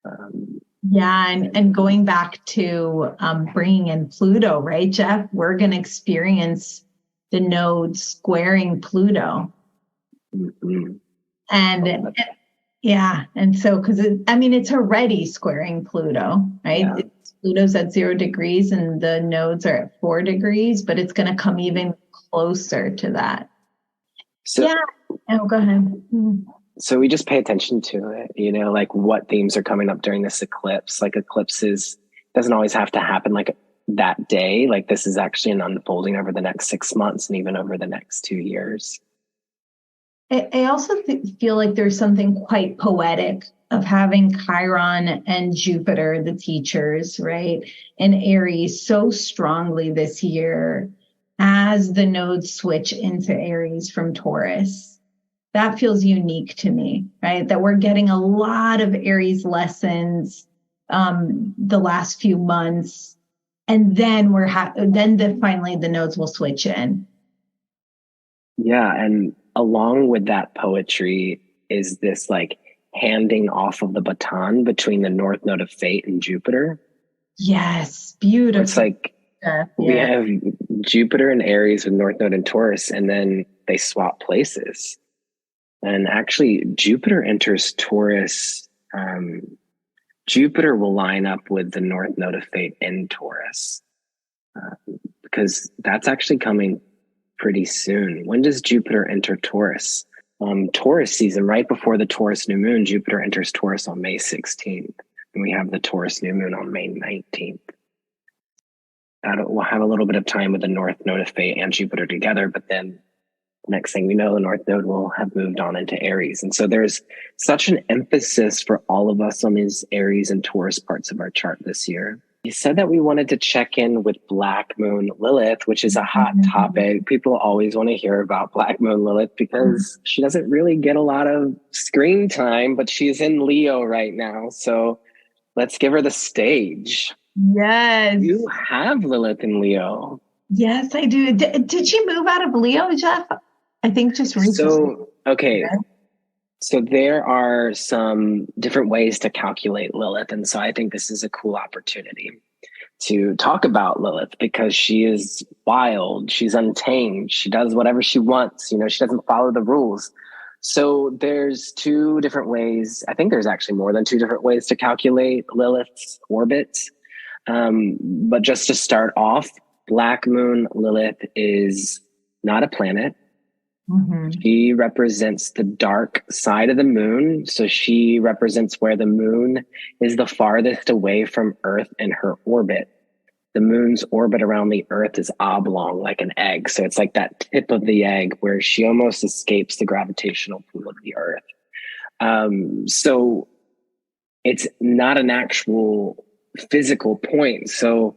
And going back to bringing in Pluto, right, Jeff? We're going to experience the nodes squaring Pluto. And so, because it's already squaring Pluto, right? Pluto's at 0 degrees and the nodes are at 4 degrees, but it's going to come even closer to that. So, go ahead. So we just pay attention to it, like what themes are coming up during this eclipse. Like eclipses doesn't always have to happen like that day. Like this is actually an unfolding over the next 6 months and even over the next 2 years. I also feel like there's something quite poetic of having Chiron and Jupiter, the teachers, right, and Aries so strongly this year. as the nodes switch into Aries from Taurus. That feels unique to me, right? That we're getting a lot of Aries lessons the last few months, and then finally the nodes will switch in. Yeah, and along with that poetry is this like handing off of the baton between the North Node of Fate and Jupiter. Yes, beautiful. It's like we have Jupiter and Aries with North Node and Taurus, and then they swap places. And actually, Jupiter enters Taurus. Jupiter will line up with the North Node of Fate in Taurus, because that's actually coming pretty soon. When does Jupiter enter Taurus? Taurus season, right before the Taurus new moon, Jupiter enters Taurus on May 16th. And we have the Taurus new moon on May 19th. We'll have a little bit of time with the North Node of Fate and Jupiter together, but then next thing we know, the North Node will have moved on into Aries. And so there's such an emphasis for all of us on these Aries and Taurus parts of our chart this year. You said that we wanted to check in with Black Moon Lilith, which is a hot topic. People always want to hear about Black Moon Lilith because she doesn't really get a lot of screen time, but she's in Leo right now. So let's give her the stage. Yes. You have Lilith in Leo. Yes, I do. Did she move out of Leo, Jeff? I think just recently. So there are some different ways to calculate Lilith. And so I think this is a cool opportunity to talk about Lilith because she is wild. She's untamed. She does whatever she wants. She doesn't follow the rules. So there's two different ways. I think there's actually more than two different ways to calculate Lilith's orbit. But just to start off, Black Moon Lilith is not a planet. Mm-hmm. She represents the dark side of the moon. So she represents where the moon is the farthest away from Earth in her orbit. The moon's orbit around the Earth is oblong, like an egg. So it's like that tip of the egg where she almost escapes the gravitational pull of the Earth. So it's not an actual physical point. So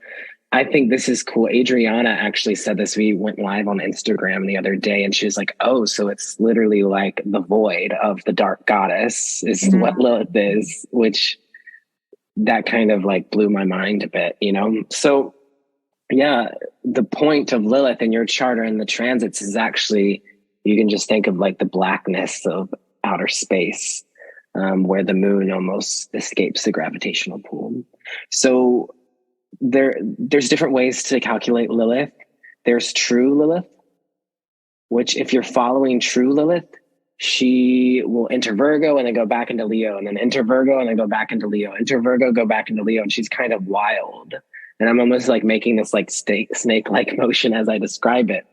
I think this is cool. Adriana actually said this. We went live on Instagram the other day and she was like, oh, so it's literally like the void of the dark goddess is what Lilith is, which that kind of like blew my mind a bit, So yeah, the point of Lilith in your chart or in the transits is actually, you can just think of like the blackness of outer space, where the moon almost escapes the gravitational pull. So there's different ways to calculate Lilith. There's true Lilith, which if you're following true Lilith, she will enter Virgo and then go back into Leo and then enter Virgo and then go back into Leo, enter Virgo, go back into Leo. And she's kind of wild. And I'm almost like making this like snake-like motion as I describe it.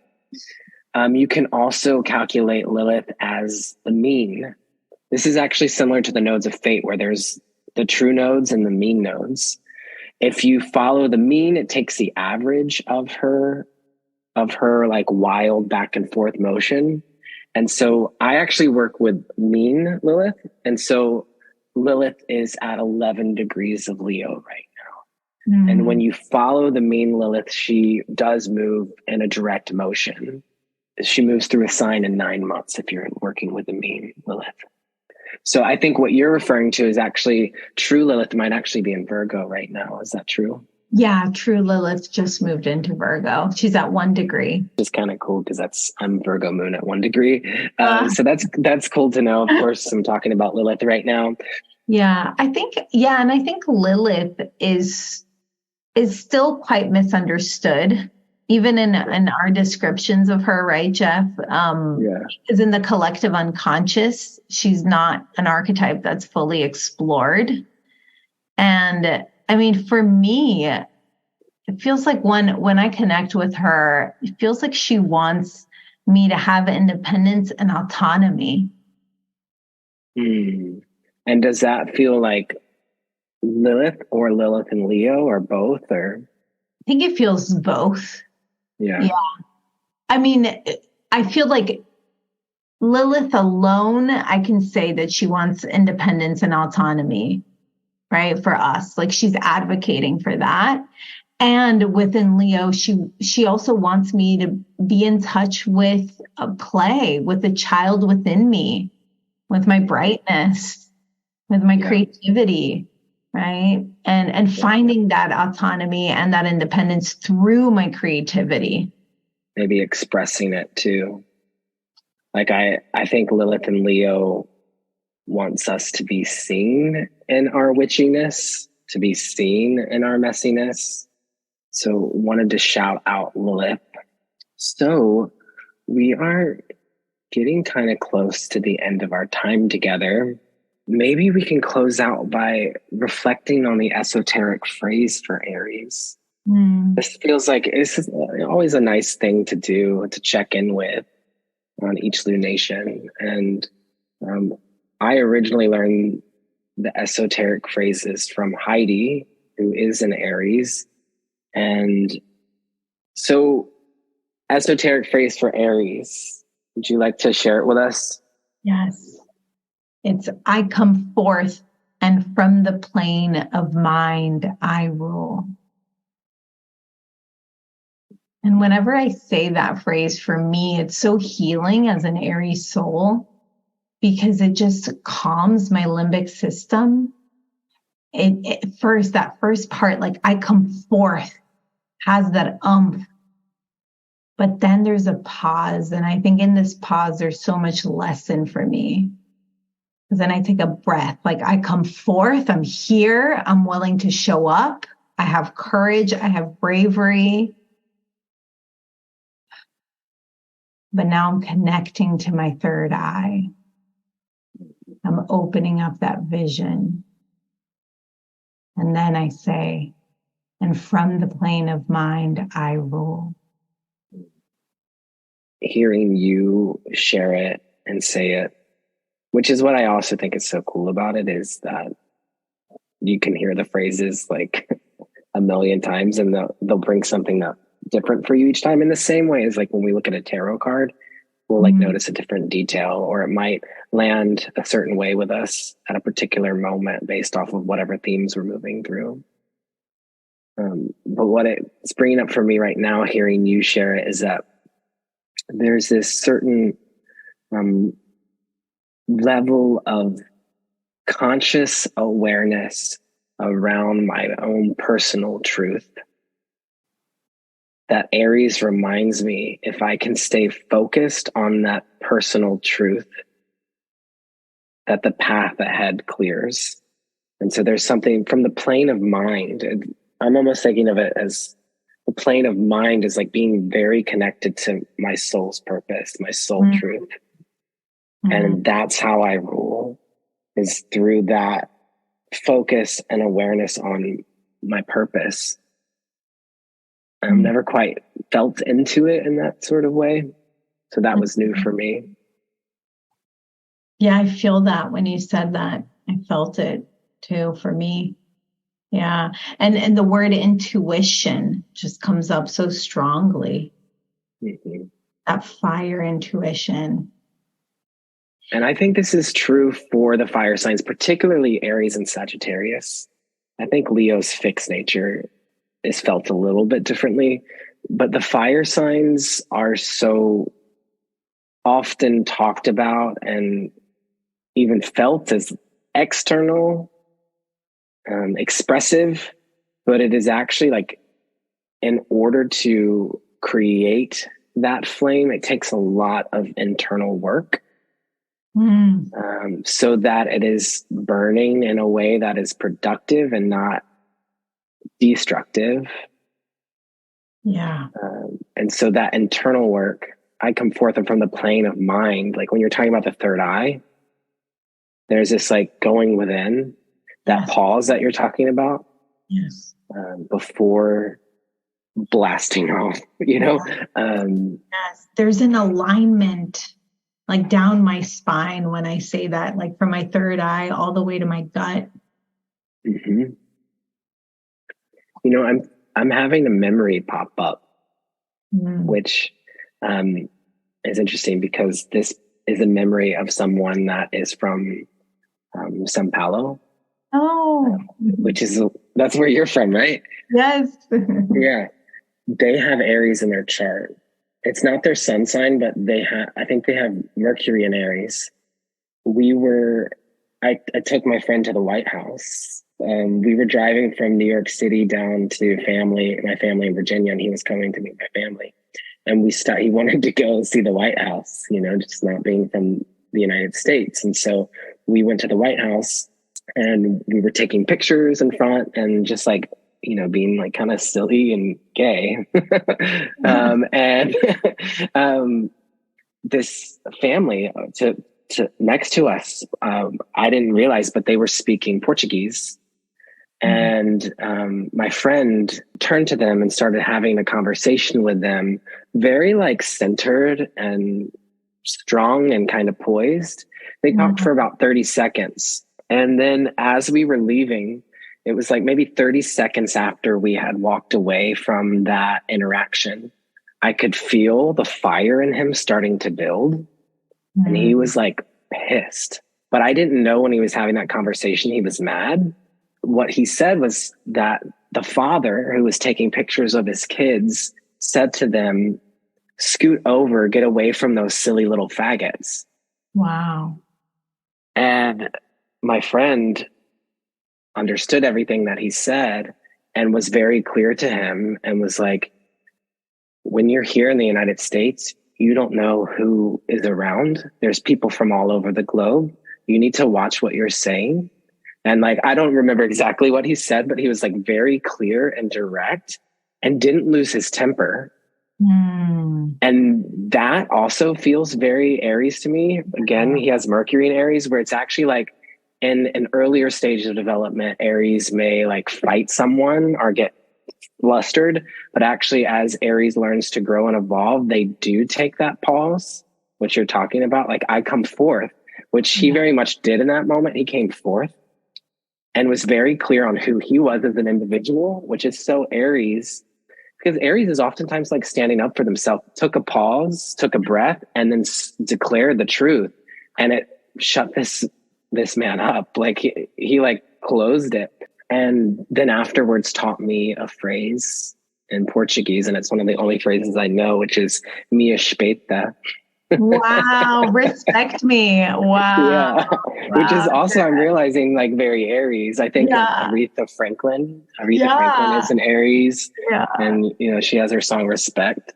You can also calculate Lilith as the mean. This is actually similar to the nodes of fate where there's the true nodes and the mean nodes. If you follow the mean, it takes the average of her like wild back and forth motion. And so I actually work with mean Lilith. And so Lilith is at 11 degrees of Leo right now. Mm. And when you follow the mean Lilith, she does move in a direct motion. She moves through a sign in 9 months if you're working with the mean Lilith. So I think what you're referring to is actually true Lilith might actually be in Virgo right now. Is that true? Yeah, true Lilith just moved into Virgo. She's at 1 degree. It's kind of cool because I'm Virgo moon at 1 degree. So that's cool to know. Of course, I'm talking about Lilith right now. Yeah, I think Lilith is still quite misunderstood. Even in our descriptions of her, right, Jeff? Because in the collective unconscious, she's not an archetype that's fully explored. And I mean, for me, it feels like when I connect with her, it feels like she wants me to have independence and autonomy. And does that feel like Lilith or Lilith and Leo or both? Or I think it feels both. Yeah. I mean, I feel like Lilith alone, I can say that she wants independence and autonomy, right? For us, like she's advocating for that. And within Leo, she also wants me to be in touch with a play, with the child within me, with my brightness, with my creativity, right? And finding that autonomy and that independence through my creativity. Maybe expressing it too. Like I think Lilith and Leo wants us to be seen in our witchiness, to be seen in our messiness. So wanted to shout out Lilith. So we are getting kind of close to the end of our time together. Maybe we can close out by reflecting on the esoteric phrase for Aries. This feels like it's always a nice thing to do, to check in with on each lunation. And I originally learned the esoteric phrases from Heidi, who is an Aries. And so, esoteric phrase for Aries, would you like to share it with us? Yes. It's, I come forth, and from the plane of mind, I rule. And whenever I say that phrase, for me, it's so healing as an Aries soul, because it just calms my limbic system. That first part, like I come forth, has that but then there's a pause. And I think in this pause, there's so much lesson for me. Because then I take a breath, like I come forth, I'm here, I'm willing to show up. I have courage, I have bravery. But now I'm connecting to my third eye. I'm opening up that vision. And then I say, and from the plane of mind, I rule. Hearing you share it and say it, which is what I also think is so cool about it, is that you can hear the phrases like a million times and they'll bring something up different for you each time, in the same way as like when we look at a tarot card, we'll like notice a different detail, or it might land a certain way with us at a particular moment based off of whatever themes we're moving through. But what it's bringing up for me right now, hearing you share it, is that there's this certain level of conscious awareness around my own personal truth that Aries reminds me, if I can stay focused on that personal truth, that the path ahead clears. And so there's something from the plane of mind. I'm almost thinking of it as the plane of mind is like being very connected to my soul's purpose, my soul truth. And that's how I rule, is through that focus and awareness on my purpose. I've never quite felt into it in that sort of way. So that was new for me. Yeah, I feel that when you said that. I felt it too for me. Yeah. And the word intuition just comes up so strongly. That fire intuition. And I think this is true for the fire signs, particularly Aries and Sagittarius. I think Leo's fixed nature is felt a little bit differently, but the fire signs are so often talked about and even felt as external, expressive, but it is actually like, in order to create that flame, it takes a lot of internal work. So that it is burning in a way that is productive and not destructive. Yeah. And so that internal work, I come forth and from the plane of mind. Like when you're talking about the third eye, there's this like going within, that pause that you're talking about. Yes. Before blasting off, you know? Yes. There's an alignment like down my spine when I say that, like from my third eye all the way to my gut. You know, I'm having a memory pop up, which is interesting because this is a memory of someone that is from Sao Paulo. Oh, which is That's where you're from, right? Yes. Yeah. They have Aries in their chart. It's not their sun sign, but I think they have Mercury in Aries. I took my friend to the White House. We were driving from New York City down to my family in Virginia, and he was coming to meet my family. And he wanted to go see the White House, just not being from the United States. And so we went to the White House and we were taking pictures in front and just like, being like kind of silly and gay. And this family to next to us, I didn't realize, but they were speaking Portuguese. And my friend turned to them and started having a conversation with them, very like centered and strong and kind of poised. They talked for about 30 seconds. And then as we were leaving, it was like maybe 30 seconds after we had walked away from that interaction, I could feel the fire in him starting to build. And he was like pissed. But I didn't know when he was having that conversation, he was mad. What he said was that the father who was taking pictures of his kids said to them, "Scoot over, get away from those silly little faggots." Wow. And my friend understood everything that he said and was very clear to him and was like, when you're here in the United States, you don't know who is around. There's people from all over the globe. You need to watch what you're saying. And like, I don't remember exactly what he said, but he was like very clear and direct and didn't lose his temper. And that also feels very Aries to me. Again, he has Mercury in Aries, where it's actually like in an earlier stage of development, Aries may like fight someone or get flustered, but actually as Aries learns to grow and evolve, they do take that pause, which you're talking about. Like, I come forth, which he very much did in that moment. He came forth and was very clear on who he was as an individual, which is so Aries, because Aries is oftentimes like standing up for themselves, took a pause, took a breath, and then declared the truth. And it shut this man up. Like he like closed it. And then afterwards taught me a phrase in Portuguese. And it's one of the only phrases I know, which is "me espeita." Wow. Respect me. Wow. Yeah. Which is also, I'm realizing, like very Aries. I think of Aretha Franklin. Aretha Franklin is an Aries. Yeah. And, she has her song Respect.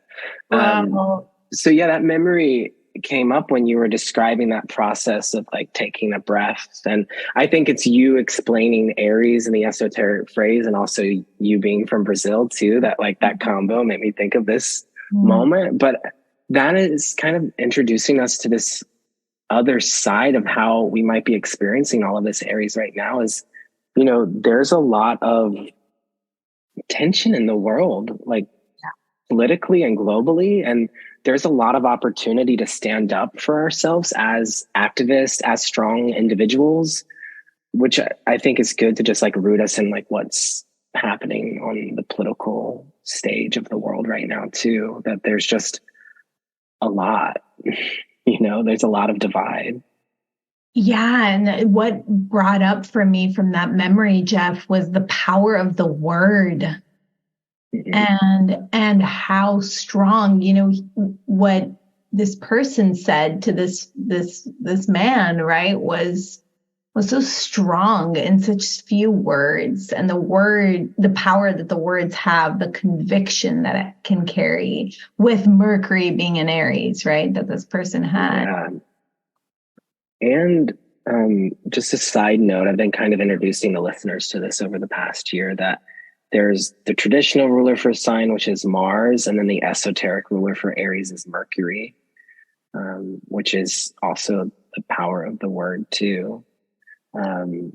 Wow. So yeah, that memory came up when you were describing that process of like taking a breath. And I think it's you explaining Aries and the esoteric phrase, and also you being from Brazil too, that like that combo made me think of this moment. But that is kind of introducing us to this other side of how we might be experiencing all of this Aries right now. Is, there's a lot of tension in the world, like politically and globally. And there's a lot of opportunity to stand up for ourselves as activists, as strong individuals, which I think is good to just like root us in like what's happening on the political stage of the world right now too, that there's just a lot, there's a lot of divide. Yeah. And what brought up for me from that memory, Jeff, was the power of the word. And how strong, what this person said to this man, right, was so strong in such few words. And the power that the words have, the conviction that it can carry, with Mercury being in Aries, right, that this person had. Yeah. And just a side note, I've been kind of introducing the listeners to this over the past year, that there's the traditional ruler for a sign, which is Mars, and then the esoteric ruler for Aries is Mercury, which is also the power of the word too. Any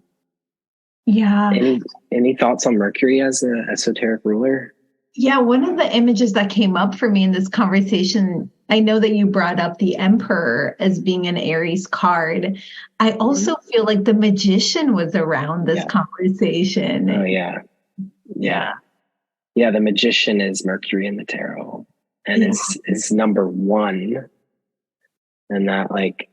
thoughts on Mercury as an esoteric ruler? Yeah, one of the images that came up for me in this conversation, I know that you brought up the Emperor as being an Aries card. I also feel like the Magician was around this conversation. Oh, yeah. Yeah. Yeah, the Magician is Mercury in the tarot, and is number one. And that like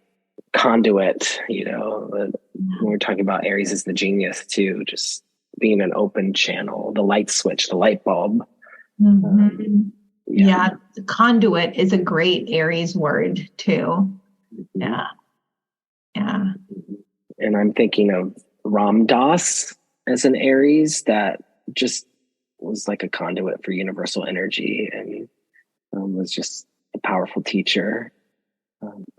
conduit, when we're talking about Aries is the genius too, just being an open channel, the light switch, the light bulb. Yeah, conduit is a great Aries word too. Yeah. And I'm thinking of Ram Dass as an Aries that just was like a conduit for universal energy and was just a powerful teacher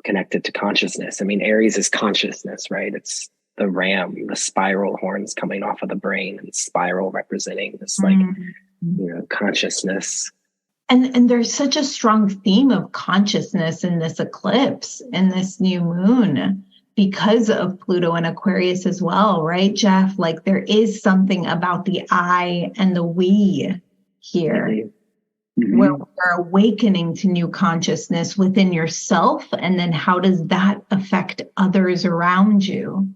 connected to consciousness. I mean, Aries is consciousness, right? It's the ram, the spiral horns coming off of the brain, and spiral representing this consciousness. And there's such a strong theme of consciousness in this eclipse, in this new moon, because of Pluto and Aquarius as well, right, Jeff? Like there is something about the I and the we here, where we're awakening to new consciousness within yourself. And then how does that affect others around you?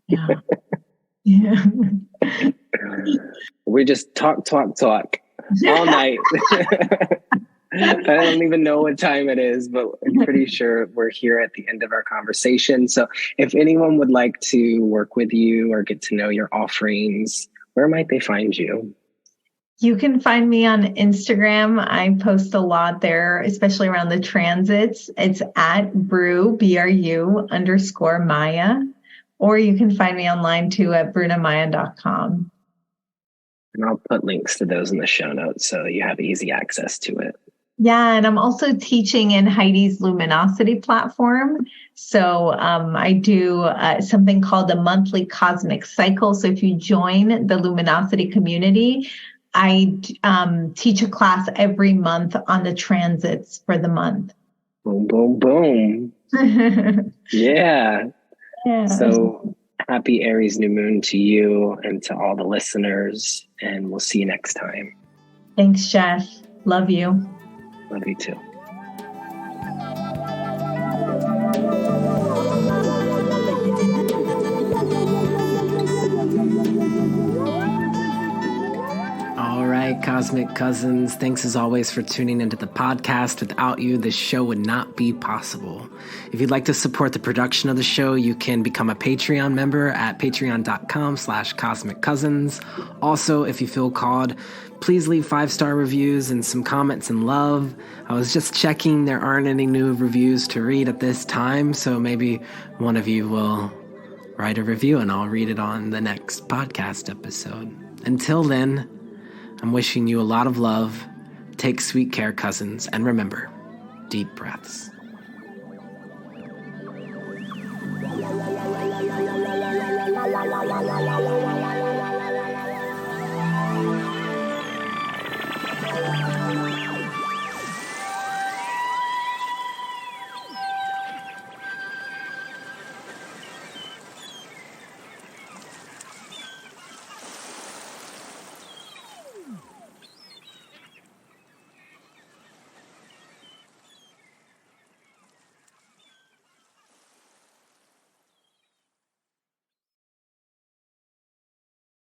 Yeah. We just talk all night. I don't even know what time it is, but I'm pretty sure we're here at the end of our conversation. So if anyone would like to work with you or get to know your offerings, where might they find you? You can find me on Instagram. I post a lot there, especially around the transits. It's at Bru, BRU _Maia. Or you can find me online too at brunamaia.com. And I'll put links to those in the show notes so you have easy access to it. Yeah, and I'm also teaching in Heidi's Luminosity platform. So I do something called the monthly cosmic cycle. So if you join the Luminosity community, I teach a class every month on the transits for the month. Boom, boom, boom. Yeah. So happy Aries New Moon to you and to all the listeners. And we'll see you next time. Thanks, Jeff. Love you. Love you too. All right, Cosmic Cousins, thanks as always for tuning into the podcast. Without you, this show would not be possible. If you'd like to support the production of the show, you can become a Patreon member at patreon.com/Cosmic Cousins. Also, if you feel called, please leave 5-star reviews and some comments and love. I was just checking, there aren't any new reviews to read at this time, so maybe one of you will write a review and I'll read it on the next podcast episode. Until then, I'm wishing you a lot of love. Take sweet care, cousins, and remember, deep breaths.